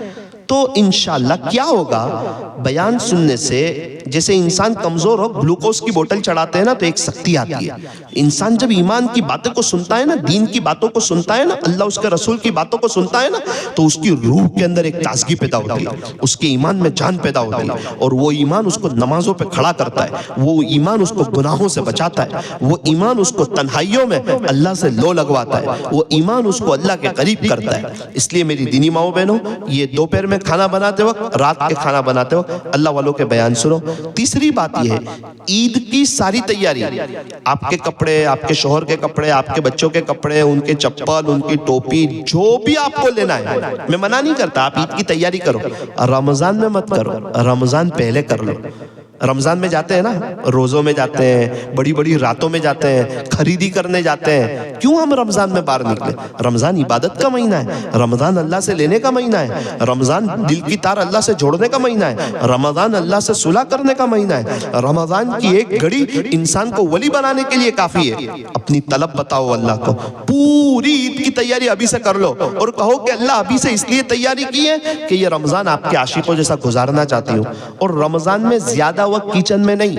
تو انشاءاللہ کیا ہوگا بیان سننے سے؟ جیسے انسان کمزور ہو، گلوکوز کی بوتل چڑھاتے ہیں نا تو ایک سختی آتی ہے۔ انسان جب ایمان کی باتوں کو سنتا ہے نا، دین کی باتوں کو سنتا ہے نا، اللہ اس کے رسول کی باتوں کو سنتا ہے نا، تو اس کی روح کے اندر ایک تازگی پیدا ہوتی ہے، اس کے ایمان میں جان پیدا ہوتی ہے، اور وہ ایمان اس کو نمازوں پہ کھڑا کرتا ہے، وہ ایمان اس کو گناہوں سے بچاتا ہے، وہ ایمان اس کو تنہائیوں میں اللہ سے لو لگواتا ہے، وہ ایمان اس کو اللہ کے قریب کرتا ہے۔ اس لیے میری دینی ماؤں بہنوں، یہ دوپہر میں کھانا بناتے وقت، رات کے کھانا بناتے وقت اللہ والوں کے بیان سنو۔ تیسری بات یہ ہے، عید کی ساری تیاری، آپ کے کپڑے، آپ کے شوہر کے کپڑے، آپ کے بچوں کے کپڑے، ان کے چپل، ان کی ٹوپی، جو بھی آپ کو لینا ہے، میں منع نہیں کرتا، آپ عید کی تیاری کرو، رمضان میں مت کرو، رمضان پہلے کر لو۔ رمضان میں جاتے ہیں نا، روزوں میں جاتے ہیں، بڑی بڑی راتوں میں جاتے ہیں، خریدی کرنے جاتے ہیں، کیوں ہم رمضان میں باہر نکلے؟ رمضان عبادت کا مہینہ ہے، رمضان اللہ سے لینے کا مہینہ ہے، رمضان دل کی تار اللہ سے جوڑنے کا مہینہ ہے، رمضان اللہ سے صلح کرنے کا مہینہ ہے، رمضان کی ایک گھڑی انسان کو ولی بنانے کے لیے کافی ہے۔ اپنی طلب بتاؤ اللہ کو، پوری عید کی تیاری ابھی سے کر لو اور کہو کہ اللہ ابھی سے اس لیے تیاری کی ہے کہ یہ رمضان آپ کے عاشقوں جیسا گزارنا چاہتی ہوں، اور رمضان میں زیادہ وقت کچن میں نہیں،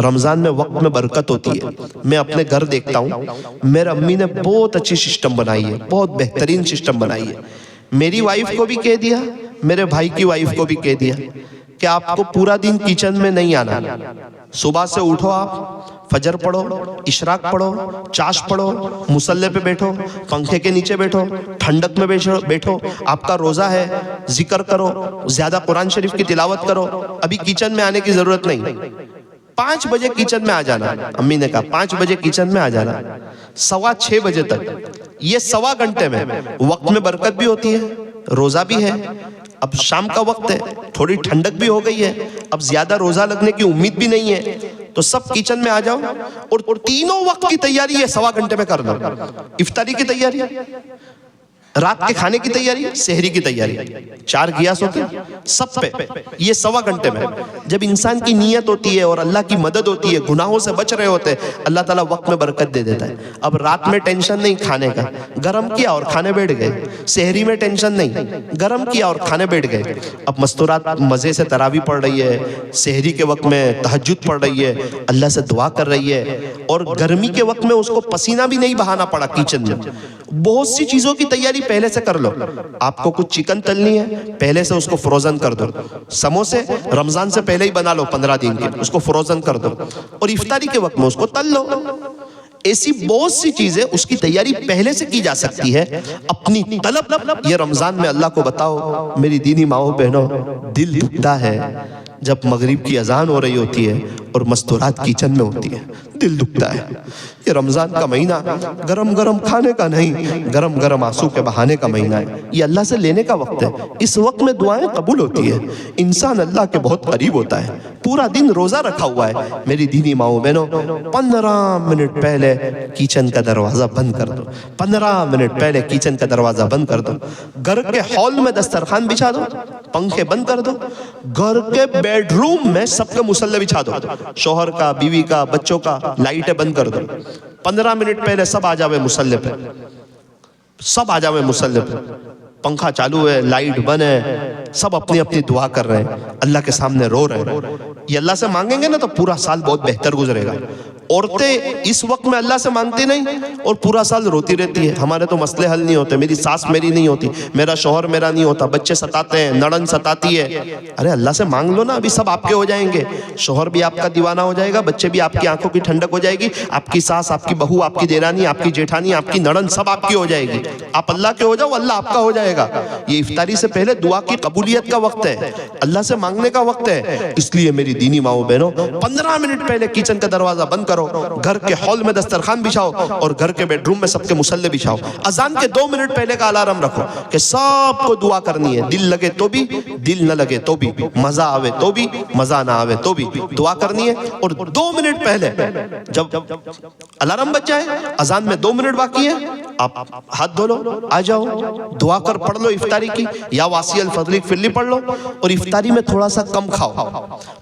رمضان میں وقت میں برکت ہوتی ہے۔ میں اپنے گھر دیکھتا ہوں، میرے امی نے بہت اچھی سسٹم بنائی ہے، بہت بہترین سسٹم بنائی ہے۔ میری وائف کو بھی کہہ دیا، میرے بھائی کی وائف کو بھی کہہ دیا کہ آپ کو پورا دن کچن میں نہیں آنا، صبح سے اٹھو، آپ فجر پڑھو، اشراق پڑھو، چاش پڑھو، مصلی پہ بیٹھو، پنکھے کے نیچے بیٹھو، ٹھنڈک میں بیٹھو، آپ کا روزہ ہے، ذکر کرو، زیادہ قرآن شریف کی تلاوت کرو، ابھی کچن میں آنے کی ضرورت نہیں۔ 5 بجے کچن میں آ جانا، امی نے کہا 5 بجے کچن میں آ جانا، 6:15 بجے تک، یہ 1.25 گھنٹے میں وقت میں برکت بھی ہوتی ہے، روزہ بھی ہے۔ اب شام کا وقت ہے، تھوڑی ٹھنڈک بھی ہو گئی ہے، اب زیادہ روزہ لگنے کی امید بھی نہیں ہے، تو سب کچن میں آ جاؤ اور تینوں وقت کی تیاری یہ 1.25 گھنٹے میں کر دو۔ افطاری کی تیاری، رات کے کھانے کی تیاری، سحری کی تیاری، 4 گیاس ہوتے ہیں سب پہ، یہ 1.25 گھنٹے میں۔ جب انسان کی نیت ہوتی ہے اور اللہ کی مدد ہوتی ہے، گناہوں سے بچ رہے ہوتے ہیں، اللہ تعالیٰ وقت میں برکت دے دیتا ہے۔ اب رات میں ٹینشن نہیں کھانے کا، گرم کیا اور کھانے بیٹھ گئے، سحری میں ٹینشن نہیں، گرم کیا اور کھانے بیٹھ گئے۔ اب مستورات مزے سے تراویح پڑھ رہی ہے، سحری کے وقت میں تہجد پڑھ رہی ہے، اللہ سے دعا کر رہی ہے، اور گرمی کے وقت میں اس کو پسینہ بھی نہیں بہانا پڑا کچن میں۔ بہت سی چیزوں کی تیاری پہلے سے کر لو۔ آپ کو کچھ چکن تلنی ہے، پہلے سے اس کو فروزن کر دو، سموسے رمضان سے پہلے ہی بنا لو 15 دن کے، اس کو فروزن کر دو، اور افطاری کے وقت میں اس کو تل لو۔ ایسی بہت سی چیزیں اس کی تیاری پہلے سے کی جا سکتی ہے۔ اپنی طلب یہ رمضان میں اللہ کو بتاؤ۔ میری دینی ماؤں بہنوں، دل دکھتا ہے جب مغرب کی اذان ہو رہی ہوتی ہے اور مستورات کچن میں ہوتی ہے، دل دکھتا ہے۔ یہ رمضان کا مہینہ گرم گرم کھانے کا نہیں، گرم گرم آنسو کے بہانے کا مہینہ ہے، یہ اللہ سے لینے کا وقت ہے۔ اس وقت میں دعائیں قبول ہوتی ہے، انسان اللہ کے بہت قریب ہوتا ہے۔ پورا دن روزہ رکھا ہوا ہے، میری دینی ماؤں بہنوں، 15 منٹ پہلے کچن کا دروازہ بند کر دو، 15 منٹ پہلے کچن کا دروازہ بند کر دو، گھر کے ہال میں دسترخوان بچھا دو، پنکھے بند کر دو، گھر کے بیڈ روم میں سب کے مصلی بچھا دو، شوہر کا، بیوی کا، بچوں کا، لائٹیں بند کر دو۔ 15 منٹ پہلے سب آ جاوے مصلی پہ، سب آ جاوے مصلی پہ، پنکھا چالو ہے، لائٹ بند ہے، سب اپنی اپنی دعا کر رہے ہیں، اللہ کے سامنے رو رہے ہیں. یہ اللہ سے مانگیں گے نا تو پورا سال بہت بہتر گزرے گا. عورتیں اس وقت میں اللہ سے مانگتی نہیں اور پورا سال روتی رہتی ہے، ہمارے تو مسئلے حل نہیں ہوتے، میری ساس میری نہیں ہوتی، میرا شوہر میرا نہیں ہوتا، بچے ستاتے ہیں، نڑن ستاتی ہے. ارے اللہ سے مانگ لو نا، ابھی سب آپ کے ہو جائیں گے. شوہر بھی آپ کا دیوانہ ہو جائے گا، بچے بھی آپ کی آنکھوں کی ٹھنڈک ہو جائے گی، آپ کی ساس، آپ کی بہو، آپ کی دیرانی، آپ کی جیٹھانی، آپ کی نڑن سب آپ کی ہو جائے گی. آپ اللہ کے ہو جاؤ، اللہ آپ کا ہو جائے گا. یہ افطاری سے پہلے دعا کی قبولیت کا وقت ہے، اللہ سے مانگنے کا وقت ہے. اس لیے میری دینی ماؤں بہنوں 15 منٹ پہلے کچن کا دروازہ بند کرو، گھر کے ہال میں دسترخوان بچھاؤ اور گھر کے بیڈ روم میں سب کے مصلے بچھاؤ. اذان کے 2 منٹ پہلے کا الارم رکھو کہ سب کو دعا کرنی ہے، دل لگے تو بھی، دل نہ لگے تو بھی، مزہ آوے تو بھی، مزہ نہ آوے تو بھی دعا کرنی ہے. اور 2 منٹ پہلے جب الارم بج جائے، اذان میں 2 منٹ باقی ہے، آپ ہاتھ دھو لو، آ جاؤ، دعا کر پڑھ لو افطاری کی، یا واسی الفضل فلی پڑھ لو. اور افطاری میں تھوڑا سا کم کھاؤ.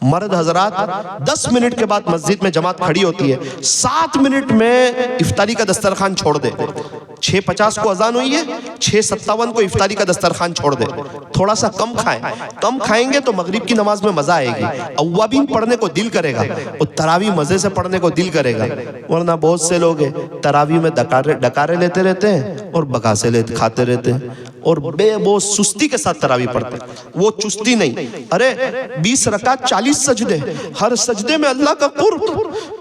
مرد حضرات 10 منٹ کے بعد مسجد میں جماعت کھڑی ہوتی ہے، 7 منٹ میں افطاری کا دسترخوان چھوڑ دے. 6:50 کو اذان ہوئی ہے، 6:57 کو افطاری کا دسترخوان چھوڑ دے. تھوڑا سا کم کھائیں، کم کھائیں گے تو مغرب کی نماز میں مزہ آئے گی، اوابین پڑھنے کو دل کرے گا اور تراویح مزے سے پڑھنے کو دل کرے گا. ورنہ بہت سے لوگ ہیں تراویح میں ڈکارے لیتے رہتے ہیں اور بگاسے کھاتے رہتے ہیں اور بہت سستی کے ساتھ تراویح پڑھتے ہیں. وہ چستی نہیں، ارے 20 رکعت 40 سجدے، ہر سجدے میں اللہ کا قرب.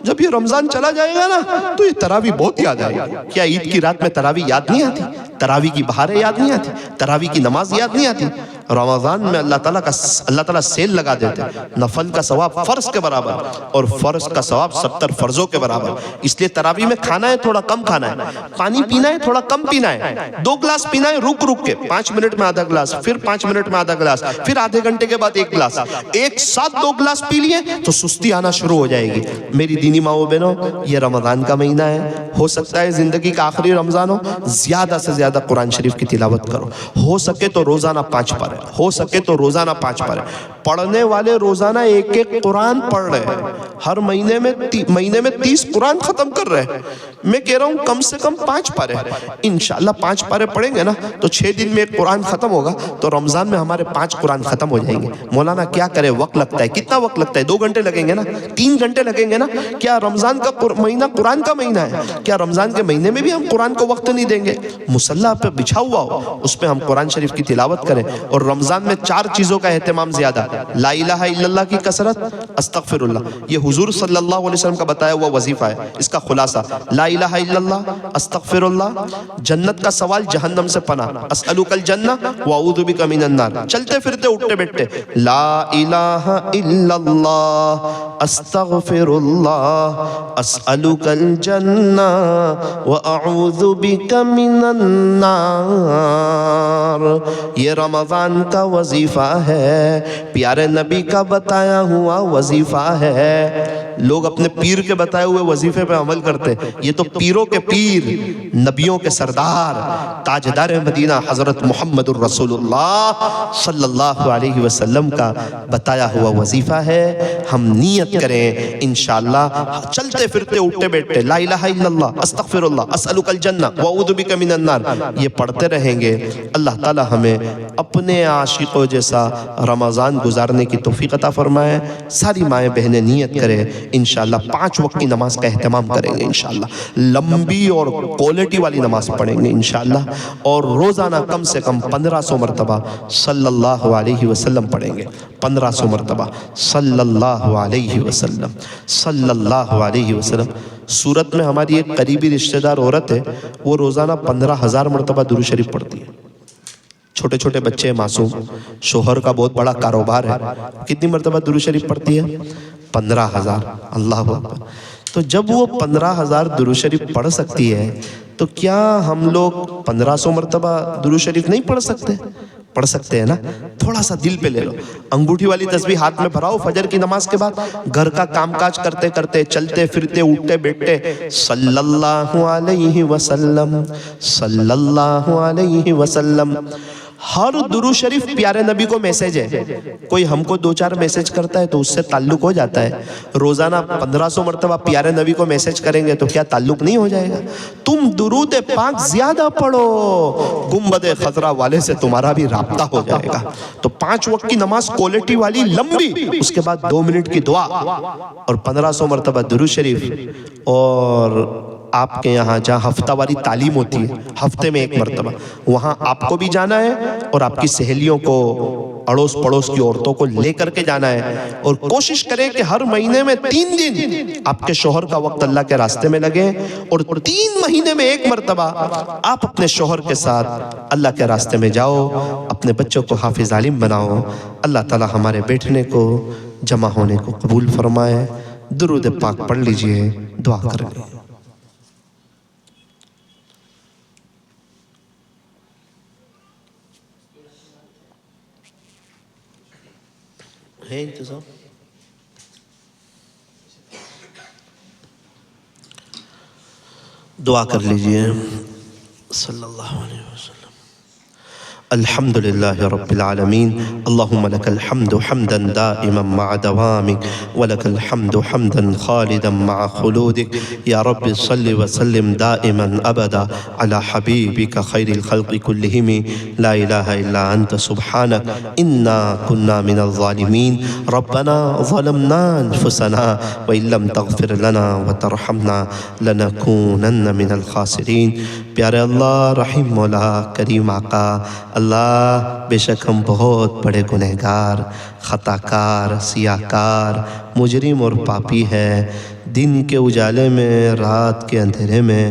جب یہ رمضان چلا جائے گا نا تو یہ تراویح بہت یاد آئے گی. کیا عید کی رات میں تراویح یاد نہیں آتی؟ تراویح کی بہاریں یاد نہیں آتی؟ تراویح کی نماز یاد نہیں آتی؟ رمضان میں اللہ تعالیٰ سیل لگا دیتے ہیں، نفل کا ثواب فرض کے برابر اور فرض کا ثواب 70 فرضوں کے برابر. اس لیے تراویح میں کھانا ہے تھوڑا کم کھانا ہے، پانی پینا ہے تھوڑا کم پینا ہے، 2 گلاس پینا ہے رک رک کے، 5 منٹ میں آدھا گلاس، پھر 5 منٹ میں آدھا گلاس، پھر آدھے گھنٹے کے بعد 1 گلاس. ایک ساتھ 2 گلاس پی لیے تو سستی آنا شروع ہو جائے گی. میری دینی ماؤں بہنوں، یہ رمضان کا مہینہ ہے، ہو سکتا ہے زندگی کا آخری رمضان ہو، زیادہ سے زیادہ قرآن شریف کی تلاوت کرو. ہو سکے تو روزانہ 5 پارے، ہو سکے تو روزانہ 5 پارے. پڑھنے والے روزانہ 1 قرآن پڑھ رہے ہیں، ہر مہینے میں 30 قرآن ختم کر رہے ہیں. میں کہہ رہا ہوں کم سے کم 5 پارے. انشاءاللہ 5 پارے پڑھیں گے نا تو 6 دن میں 1 قرآن ختم ہوگا، تو رمضان میں ہمارے 5 قرآن ختم ہو جائیں گے. مولانا کیا کرے، وقت لگتا ہے. کتنا وقت لگتا ہے؟ 2 گھنٹے لگیں گے نا، 3 گھنٹے لگیں گے نا. کیا رمضان کا مہینہ قرآن کا مہینہ ہے؟ کیا رمضان کے مہینے میں بھی ہم قرآن کو وقت نہیں دیں گے؟ مصلی پہ بچھا ہوا ہو، اس پہ ہم قرآن شریف کی تلاوت کریں. اور رمضان میں 4 چیزوں کا اہتمام زیادہ: لا الہ الا اللہ کی کثرت، استغفر اللہ. یہ حضور صلی اللہ علیہ وسلم کا بتایا ہوا وظیفہ ہے. اس کا خلاصہ: لا الہ الا اللہ، استغفر اللہ، جنت کا سوال، جہنم سے پناہ، اسألک الجنہ واعوذ بک من النار. چلتے پھرتے اٹھتے بیٹھتے لا الہ الا اللہ، استغفر اللہ، اسألک الجنہ واعوذ بک من النار. یہ رمضان کا وظیفہ ہے، پیارے نبی کا بتایا ہوا وظیفہ ہے. لوگ اپنے پیر کے بتائے ہوئے وظیفے پہ عمل کرتے. یہ تو پیروں کے پیر، نبیوں کے سردار، تاجدار مدینہ حضرت محمد الرسول اللہ صلی اللہ علیہ وسلم کا بتایا ہوا وظیفہ ہے. ہم نیت کریں انشاءاللہ چلتے پھرتے اٹھتے بیٹھتے لا الہ الا اللہ، استغفر اللہ، اسألک الجنہ واعوذ بک من النار یہ پڑھتے رہیں گے. اللہ تعالی ہمیں اپنے عاشقوں جیسا رمضان گزارنے کی توفیق عطا فرمائے. ساری مائیں بہنیں نیت کریں انشاءاللہ 5 وقت کی نماز کا اہتمام کریں گے انشاءاللہ، لمبی اور کوالٹی والی نماز پڑھیں گے انشاءاللہ، اور روزانہ کم سے کم 1500 مرتبہ صلی اللہ علیہ وسلم پڑھیں گے. 1500 مرتبہ صلی اللہ علیہ وسلم، صلی اللہ علیہ وسلم. سورت میں ہماری ایک قریبی رشتہ دار عورت ہے، وہ روزانہ 15000 مرتبہ درود شریف پڑھتی ہے. چھوٹے چھوٹے بچے معصوم، شوہر کا بہت بڑا کاروبار ہے. کتنی مرتبہ درود شریف پڑھتی ہے؟ 15000. اللہ اکبر. تو جب وہ 15000 درود شریف پڑھ سکتی ہے تو کیا ہم لوگ 1500 مرتبہ درود شریف نہیں پڑھ سکتے؟ پڑھ سکتے ہیں نا. تھوڑا سا دل پہ لے لو، انگوٹھی والی تسبیح ہاتھ میں بھراؤ فجر کی نماز کے بعد، گھر کا کام کاج کرتے کرتے، چلتے پھرتے، اٹھتے بیٹھتے صلی اللہ علیہ وسلم، صلی اللہ علیہ وسلم. ہر درود شریف پیارے نبی کو میسج ہے. کوئی ہم کو 2-4 میسج کرتا ہے تو اس سے تعلق ہو جاتا ہے. روزانہ 1500 مرتبہ پیارے نبی کو میسج کریں گے تو کیا تعلق نہیں ہو جائے گا؟ تم درود پاک زیادہ پڑھو، گنبد خضرا والے سے تمہارا بھی رابطہ ہو جائے گا. تو 5 وقت کی نماز کوالٹی والی لمبی، اس کے بعد 2 منٹ کی دعا اور 1500 مرتبہ درود شریف. اور آپ کے یہاں جہاں ہفتہ واری تعلیم ہوتی ہے، ہفتے میں 1 مرتبہ، وہاں آپ کو بھی جانا ہے اور آپ کی سہیلیوں کو، اڑوس پڑوس کی عورتوں کو لے کر کے جانا ہے. اور کوشش کریں کہ ہر مہینے میں 3 دن آپ کے شوہر کا وقت اللہ کے راستے میں لگے، اور 3 مہینے میں 1 مرتبہ آپ اپنے شوہر کے ساتھ اللہ کے راستے میں جاؤ، اپنے بچوں کو حافظ عالم بناؤ. اللہ تعالی ہمارے بیٹھنے کو، جمع ہونے کو قبول فرمائے. درود پاک پڑھ لیجئے، دعا کر لیں. ہے انتظام؟ دعا کر لیجئے. صلی اللہ علیہ وسلم. الحمد لله رب العالمين. اللهم لك الحمد حمدا دائما مع دوامك، ولك الحمد حمدا خالدا مع خلودك. يا رب صل وسلم دائما أبدا على حبيبك خير الخلق كلهم. لا إله إلا أنت سبحانك إنا كنا من الظالمين. ربنا ظلمنا أنفسنا وإن لم تغفر لنا وترحمنا لنكونن من الخاسرين. پیارے اللہ، رحیم مولا، کریم آقا، اللہ بے شک ہم بہت بڑے گنہگار، خطا کار، سیاہ کار، مجرم اور پاپی ہے. دن کے اجالے میں، رات کے اندھیرے میں،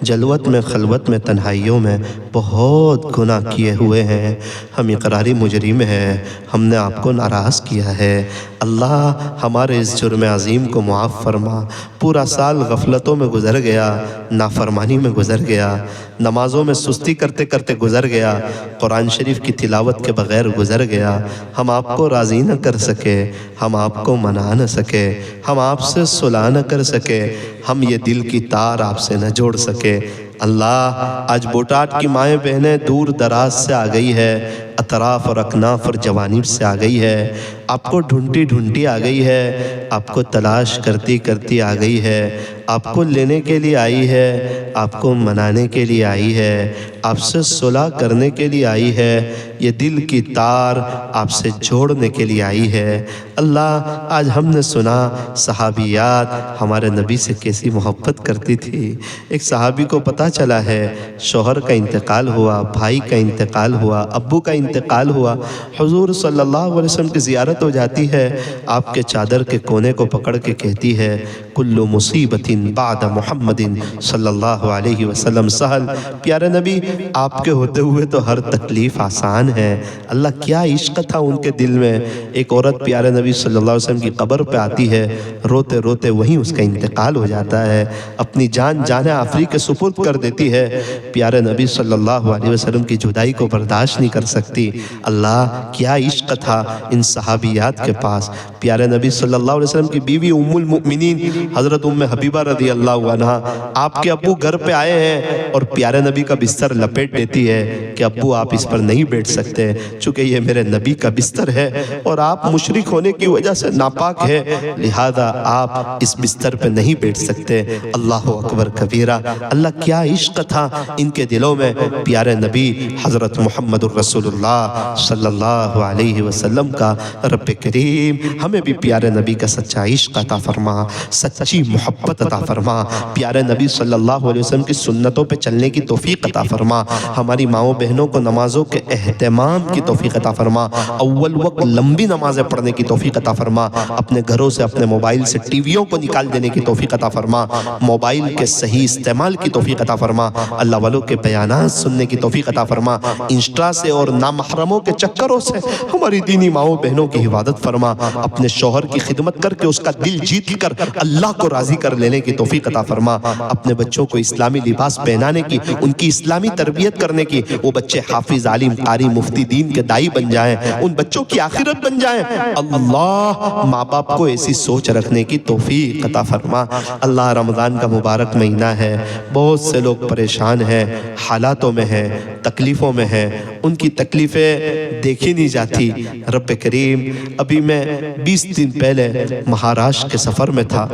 جلوت میں، خلوت میں، تنہائیوں میں بہت گناہ کیے ہوئے ہیں. ہم اقراری مجرم ہیں، ہم نے آپ کو ناراض کیا ہے. اللہ ہمارے اس جرم عظیم کو معاف فرما. پورا سال غفلتوں میں گزر گیا، نافرمانی میں گزر گیا، نمازوں میں سستی کرتے کرتے گزر گیا، قرآن شریف کی تلاوت کے بغیر گزر گیا. ہم آپ کو راضی نہ کر سکے، ہم آپ کو منا نہ سکے، ہم آپ سے صلح نہ کر سکے، ہم یہ دل کی تار آپ سے نہ جوڑ سکے. اللہ آج بوٹاٹ کی مائیں بہنیں دور دراز سے آ گئی ہے، اطراف اور اکناف اور جوانب سے آ گئی ہے، آپ کو ڈھونڈتی ڈھونڈتی آ گئی ہے، آپ کو تلاش کرتی کرتی آ گئی ہے، آپ کو لینے کے لیے آئی ہے، آپ کو منانے کے لیے آئی ہے، آپ سے صلح کرنے کے لیے آئی ہے، یہ دل کی تار آپ سے جوڑنے کے لیے آئی ہے. اللہ آج ہم نے سنا صحابیات ہمارے نبی سے کیسی محبت کرتی تھی. ایک صحابی کو پتہ چلا ہے شوہر کا انتقال ہوا، بھائی کا انتقال ہوا، ابو کا انتقال ہوا. حضور صلی اللہ علیہ وسلم کی زیارت ہو جاتی ہے، آپ کے چادر کے کونے کو پکڑ کے کہتی ہے کل مصیبت بعد محمد صلی اللہ علیہ وسلم سہل. پیارے نبی آپ کے ہوتے ہوئے تو ہر تکلیف آسان ہے. اللہ کیا عشق تھا ان کے دل میں. ایک عورت پیارے نبی صلی اللہ علیہ وسلم کی قبر پہ آتی ہے، روتے روتے وہیں اس کا انتقال ہو جاتا ہے، اپنی جان آفری کے سپرد کر دیتی ہے. پیارے نبی صلی اللہ علیہ وسلم کی جدائی کو برداشت نہیں کر سکتی. اللہ کیا عشق تھا ان صحابیات کے پاس. پیارے نبی صلی اللہ علیہ وسلم کی بیوی ام المؤمنین حضرت ام حبیبہ رضی اللہ عنہا، آپ کے ابو گھر پہ آئے ہیں اور پیارے نبی کا بستر لپیٹ دیتی ہے کہ ابو آپ اس پر نہیں بیٹھ سکتے، چونکہ یہ میرے نبی کا بستر ہے اور آپ مشرک ہونے کی وجہ سے ناپاک ہے، لہذا آپ اس بستر پہ نہیں بیٹھ سکتے. اللہ اکبر کبیرہ. اللہ کیا عشق تھا ان کے دلوں میں. پیارے نبی حضرت محمد الرسول اللہ صلی اللہ علیہ وسلم کا. رب کریم ہمیں بھی پیارے نبی کا سچا عشق عطا فرما، سچی محبت عطا فرما. پیارے نبی صلی اللہ علیہ وسلم کی سنتوں پہ چلنے کی توفیق عطا فرما. ہماری ماؤں بہنوں کو نمازوں کے اہتمام کی توفیق عطا فرما. اول وقت لمبی نمازیں پڑھنے کی توفیق عطا فرما. اپنے گھروں سے، اپنے موبائل سے ٹی ویوں کو نکال دینے کی توفیق عطا فرما. موبائل کے صحیح استعمال کی توفیق عطا فرما. اللہ والوں کے بیانات سننے کی توفیق عطا فرما. انسٹا سے اور نامحرموں کے چکروں سے ہماری دینی ماؤں بہنوں کی حفاظت فرما. اپنے اپنے شوہر کی خدمت کر کے اس کا دل جیت کر اللہ کو راضی کر لینے کی توفیق عطا فرما، اپنے بچوں کو اسلامی لباس پہنانے کی، ان کی اسلامی تربیت کرنے کی، وہ بچے حافظ، عالم، قاری، مفتی، دین کے دائی بن جائیں، ان بچوں کی آخرت بن جائیں۔ اللہ ماں باپ کو ایسی سوچ رکھنے کی توفیق عطا فرما۔ اللہ رمضان کا مبارک مہینہ ہے، بہت سے لوگ پریشان ہیں، حالاتوں میں ہیں، تکلیفوں میں ہیں، ان کی تکلیفیں دیکھی نہیں جاتی۔ رب کریم، ابھی میں 20 دن پہلے مہاراشٹر کے سفر میں تھا،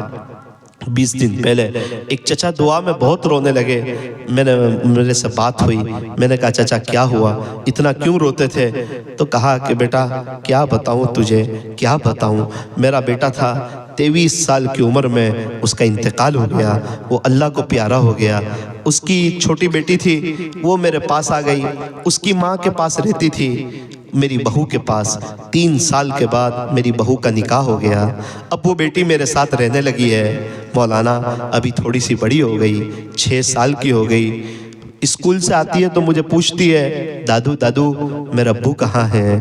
20 دن پہلے ایک چچا دعا میں بہت رونے لگے۔ میرے سے بات ہوئی، میں نے کہا چچا کیا ہوا، اتنا کیوں روتے تھے؟ تو کہا کہ بیٹا کیا بتاؤں تجھے، کیا بتاؤں، میرا بیٹا تھا 23 سال کی عمر میں اس کا انتقال ہو گیا، وہ اللہ کو پیارا ہو گیا۔ اس کی چھوٹی بیٹی تھی، وہ میرے پاس آ گئی، اس کی ماں کے پاس رہتی تھی، میری بہو کے پاس۔ 3 سال کے بعد میری بہو کا نکاح ہو گیا، اب وہ بیٹی میرے ساتھ رہنے لگی ہے۔ مولانا ابھی تھوڑی سی بڑی ہو گئی، 6 سال کی ہو گئی، اسکول سے آتی ہے تو مجھے پوچھتی ہے دادو دادو میرا ابو کہاں ہے،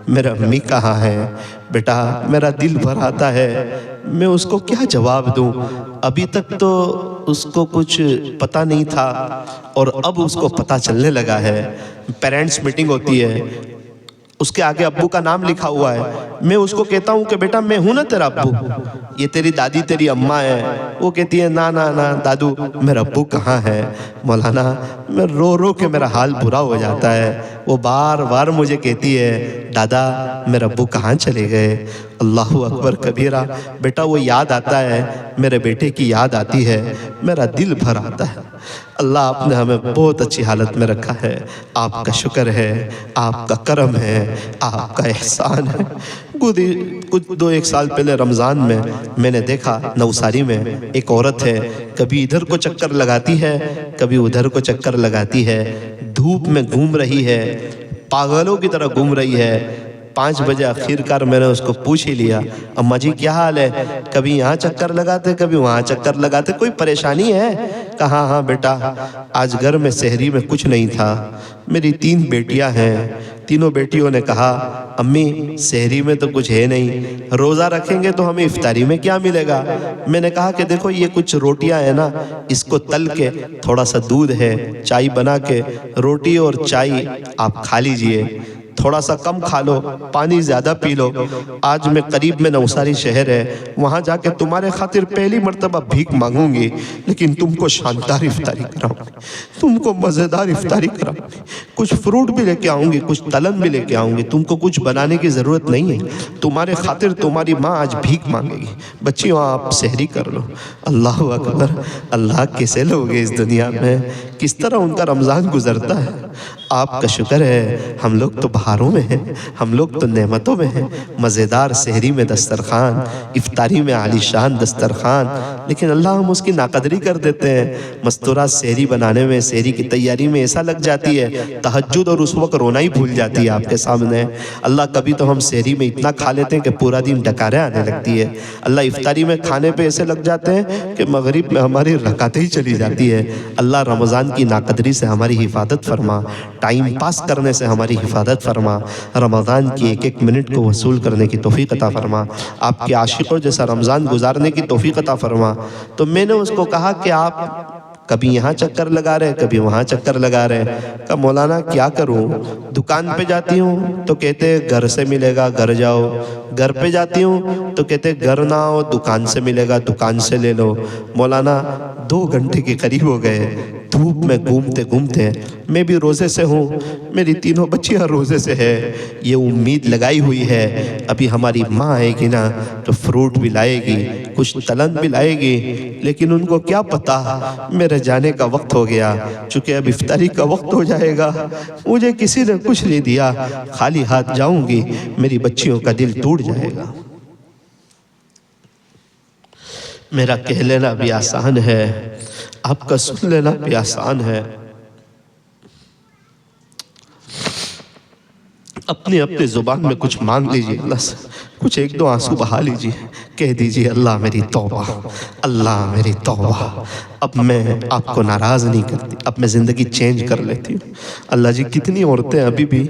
میرا امی کہاں ہے؟ بیٹا میرا دل بھر آتا ہے، میں اس کو کیا جواب دوں؟ ابھی تک تو اس کو کچھ پتہ نہیں تھا اور اب اس کو پتہ چلنے لگا ہے۔ پیرنٹس میٹنگ ہوتی ہے، اس کے آگے ابو کا نام لکھا ہوا ہے، میں اس کو کہتا ہوں کہ بیٹا میں ہوں نا تیرا ابو، یہ تیری دادی تیری اماں ہے۔ وہ کہتی ہے نا نا نا دادو میرا ابو کہاں ہے؟ مولانا میں رو رو کے میرا حال برا ہو جاتا ہے۔ وہ بار بار مجھے کہتی ہے دادا میرا ابو کہاں چلے گئے؟ اللہ اکبر کبیرہ، بیٹا وہ یاد آتا ہے، میرے بیٹے کی یاد آتی ہے، میرا دل بھر آتا ہے۔ اللہ آپ نے ہمیں بہت اچھی حالت میں رکھا ہے، آپ کا شکر ہے، آپ کا کرم ہے، آپ کا احسان ہے۔ کچھ 2-1 سال پہلے رمضان میں نے دیکھا نوساری میں ایک عورت ہے، کبھی ادھر کو چکر لگاتی ہے، کبھی ادھر کو چکر لگاتی ہے، دھوپ میں گھوم رہی ہے، پاگلوں کی طرح گھوم رہی ہے۔ 5 بجے آخرکار میں نے اس کو پوچھ ہی لیا اماں جی کیا حال ہے؟ کبھی یہاں چکر لگاتے کبھی وہاں چکر لگاتے، کوئی پریشانی ہے؟ کہا ہاں بیٹا آج گھر میں سحری میں کچھ نہیں تھا، میری 3 بیٹیاں ہیں، تینوں بیٹیوں نے کہا امی سحری میں تو کچھ ہے نہیں، روزہ رکھیں گے تو ہمیں افطاری میں کیا ملے گا؟ میں نے کہا کہ دیکھو یہ کچھ روٹیاں ہیں نا، اس کو تل کے تھوڑا سا دودھ ہے چائے بنا کے روٹی اور چائے آپ کھا لیجئے، تھوڑا سا کم کھا لو، پانی زیادہ پی لو۔ آج میں قریب میں نوساری شہر ہے، وہاں جا کے تمہارے خاطر پہلی مرتبہ بھیک مانگوں گی، لیکن تم کو شاندار افطاری کراؤں گی، تم کو مزیدار افطاری کراؤں گی، کچھ فروٹ بھی لے کے آؤں گی، کچھ تلن بھی لے کے آؤں گی، تم کو کچھ بنانے کی ضرورت نہیں ہے، تمہارے خاطر تمہاری ماں آج بھیک مانگے گی، بچیوں آپ سحری کر لو۔ اللہ اکبر، اللہ کیسے لوگ ہیں اس دنیا میں، کس طرح ان کا رمضان گزرتا ہے۔ آپ کا شکر ہے ہم لوگ تو بہاروں میں ہیں، ہم لوگ تو نعمتوں میں ہیں، مزیدار سحری میں دسترخوان، افطاری میں عالی شان دسترخوان، لیکن اللہ ہم اس کی ناقدری کر دیتے ہیں۔ مستورات سحری بنانے میں، سحری کی تیاری میں ایسا لگ جاتی ہے تہجد اور اس وقت رونا ہی بھول جاتی ہے آپ کے سامنے۔ اللہ کبھی تو ہم سحری میں اتنا کھا لیتے ہیں کہ پورا دن ڈکاریں آنے لگتی ہے، اللہ افطاری میں کھانے پہ ایسے لگ جاتے ہیں کہ مغرب میں ہماری رکعتیں ہی چلی جاتی ہے۔ اللہ رمضان کی ناقدری سے ہماری حفاظت فرما، ٹائم پاس کرنے سے ہماری حفاظت فرما، رمضان کی 1-1 منٹ کو وصول کرنے کی توفیق عطا فرما، آپ کے عاشقوں جیسا رمضان گزارنے کی توفیق عطا فرما۔ تو میں نے اس کو کہا کہ آپ کبھی یہاں چکر لگا رہے کبھی وہاں چکر لگا رہے، کہا مولانا کیا کروں، دکان پہ جاتی ہوں تو کہتے گھر سے ملے گا گھر جاؤ، گھر پہ جاتی ہوں تو کہتے گھر نہ آؤ دکان سے ملے گا دکان سے لے لو۔ مولانا 2 گھنٹے کے قریب ہو گئے دھوپ میں گھومتے گھومتے، میں بھی روزے سے ہوں، میری تینوں بچیاں روزے سے ہے، یہ امید لگائی ہوئی ہے ابھی ہماری ماں آئے گی نا تو فروٹ بھی لائے گی، کچھ تلن بھی لائے گی، لیکن ان کو کیا پتا میرے جانے کا وقت ہو گیا، چونکہ اب افطاری کا وقت ہو جائے گا، مجھے کسی نے کچھ نہیں دیا، خالی ہاتھ جاؤں گی، میری بچیوں کا دل ٹوٹ جائے گا۔ میرا کہہ لینا بھی آسان ہے، آپ کا سن لینا بھی آسان ہے۔ اپنی زبان میں کچھ مانگ لیجئے اللہ سے، کچھ ایک دو آنسو بہا لیجیے، کہہ دیجیے اللہ میری توبہ، اللہ میری توبہ، اب میں آپ کو ناراض نہیں کرتی، اب میں زندگی چینج کر لیتی ہوں۔ اللہ جی کتنی عورتیں ابھی بھی،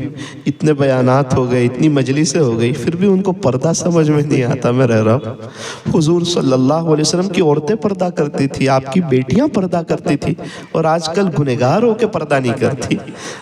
اتنے بیانات ہو گئے، اتنی مجلسیں ہو گئی، پھر بھی ان کو پردہ سمجھ میں نہیں آتا۔ میں رہ رہا ہوں، حضور صلی اللہ علیہ وسلم کی عورتیں پردہ کرتی تھی، آپ کی بیٹیاں پردہ کرتی تھی، اور آج کل گنہگار ہو کے پردہ نہیں کرتی۔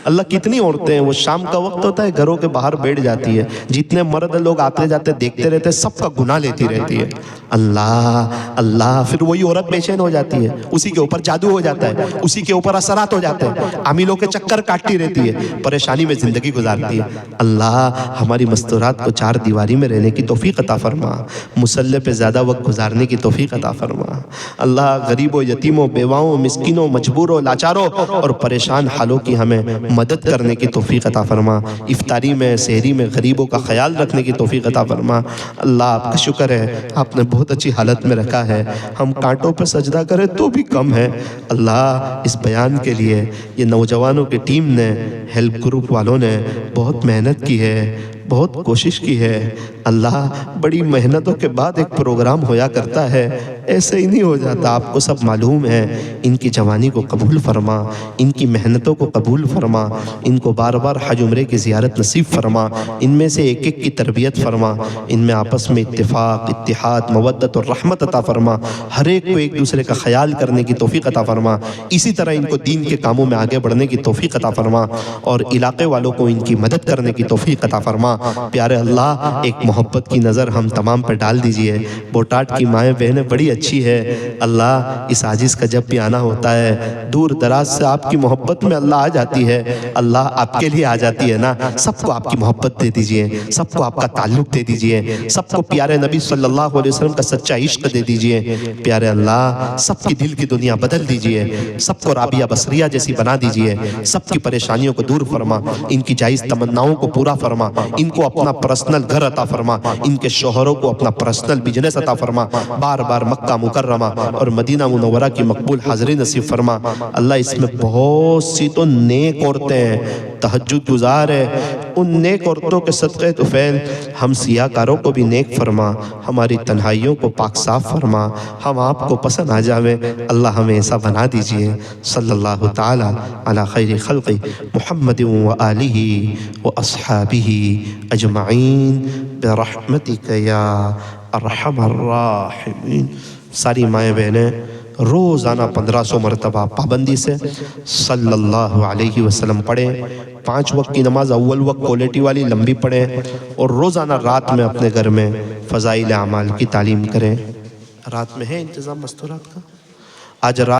اللہ کتنی عورتیں ہیں، وہ شام کا وقت ہوتا ہے گھروں کے باہر بیٹھ جاتی ہے، جتنے مرد لوگ آتے جاتے دیکھتے رہتے سب کا گناہ لیتی رہتی ہے۔ اللہ اللہ، پھر وہی عورت بے چین ہو جاتی ہے، اسی کے اوپر جادو ہو جاتا ہے، اسی کے اوپر اثرات ہو جاتے ہیں، عاملوں کے چکر کاٹتی رہتی ہے، پریشانی میں زندگی گزارتی ہے۔ اللہ ہماری مستورات کو چار دیواری میں رہنے کی توفیق عطا فرما، مصلی پہ زیادہ وقت گزارنے کی توفیق عطا فرما۔ اللہ غریبوں، یتیموں، بیواؤں، مسکینوں، مجبوروں، لاچاروں اور پریشان حالوں کی ہمیں مدد کرنے کی توفیق عطا فرما۔ افطاری میں، سحری میں غریبوں کا خیال رکھنے کی توفیق عطا فرما۔ اللہ آپ کا شکر ہے، آپ نے بہت اچھی حالت میں رکھا ہے، ہم کانٹوں پہ سجدہ کریں تو بھی کم ہے۔ اللہ اس بیان کے لیے یہ نوجوانوں کی ٹیم نے، ہیلپ گروپ والوں نے بہت محنت کی ہے، بہت کوشش کی ہے۔ اللہ بڑی محنتوں کے بعد ایک پروگرام ہویا کرتا ہے، ایسے ہی نہیں ہو جاتا، آپ کو سب معلوم ہے۔ ان کی جوانی کو قبول فرما، ان کی محنتوں کو قبول فرما، ان کو بار بار حج عمرے کی زیارت نصیب فرما، ان میں سے ایک ایک کی تربیت فرما، ان میں آپس میں اتفاق، اتحاد، مودت اور رحمت عطا فرما، ہر ایک کو ایک دوسرے کا خیال کرنے کی توفیق عطا فرما، اسی طرح ان کو دین کے کاموں میں آگے بڑھنے کی توفیق عطا فرما، اور علاقے والوں کو ان کی مدد کرنے کی توفیق عطا فرما۔ پیارے اللہ ایک محبت کی نظر ہم تمام پر ڈال دیجئے۔ بوٹاٹ کی مائیں بہنیں بڑی اچھی ہے، اللہ اس عاجز کا جب بھی آنا ہوتا ہے دور دراز سے آپ کی محبت میں اللہ آ جاتی ہے، اللہ آپ کے لیے آ جاتی ہے نا، سب کو آپ کی محبت دے دیجئے، سب کو آپ کا تعلق دے دیجئے، سب کو پیارے نبی صلی اللہ علیہ وسلم کا سچا عشق دے دیجئے۔ پیارے اللہ سب کی دل کی دنیا بدل دیجئے، سب کو رابعہ بصریہ جیسی بنا دیجئے، سب کی پریشانیوں کو دور فرما، ان کی جائز تمناؤں کو پورا فرما، ان کو اپنا پرسنل گھر عطا فرما، ان کے شوہروں کو اپنا پرسنل بزنس عطا فرما، بار بار مکہ مکرمہ اور مدینہ منورہ کی مقبول حاضری نصیب فرما۔ اللہ اس میں بہت سی تو نیک عورتیں ہیں، تہجد گزار ہے، ان نیک عورتوں کے صدقے طفیل ہم سیاہ کاروں کو بھی نیک فرما، ہماری تنہائیوں کو پاک صاف فرما، ہم آپ کو پسند آ جاویں، اللہ ہمیں ایسا بنا دیجئے۔ صلی اللہ تعالی علی خیر خلق محمد و آلہ و اصحابہ اجمعین برحمتک یا ارحم الراحمین۔ ساری مائیں بہنیں روزانہ 1500 مرتبہ پابندی سے صلی اللہ علیہ وسلم پڑھیں، 5 وقت کی نماز اول وقت کوالٹی والی لمبی پڑھیں، اور روزانہ رات میں اپنے گھر میں فضائل اعمال کی تعلیم کریں۔ رات میں ہے انتظام مستورات کا؟ آج رات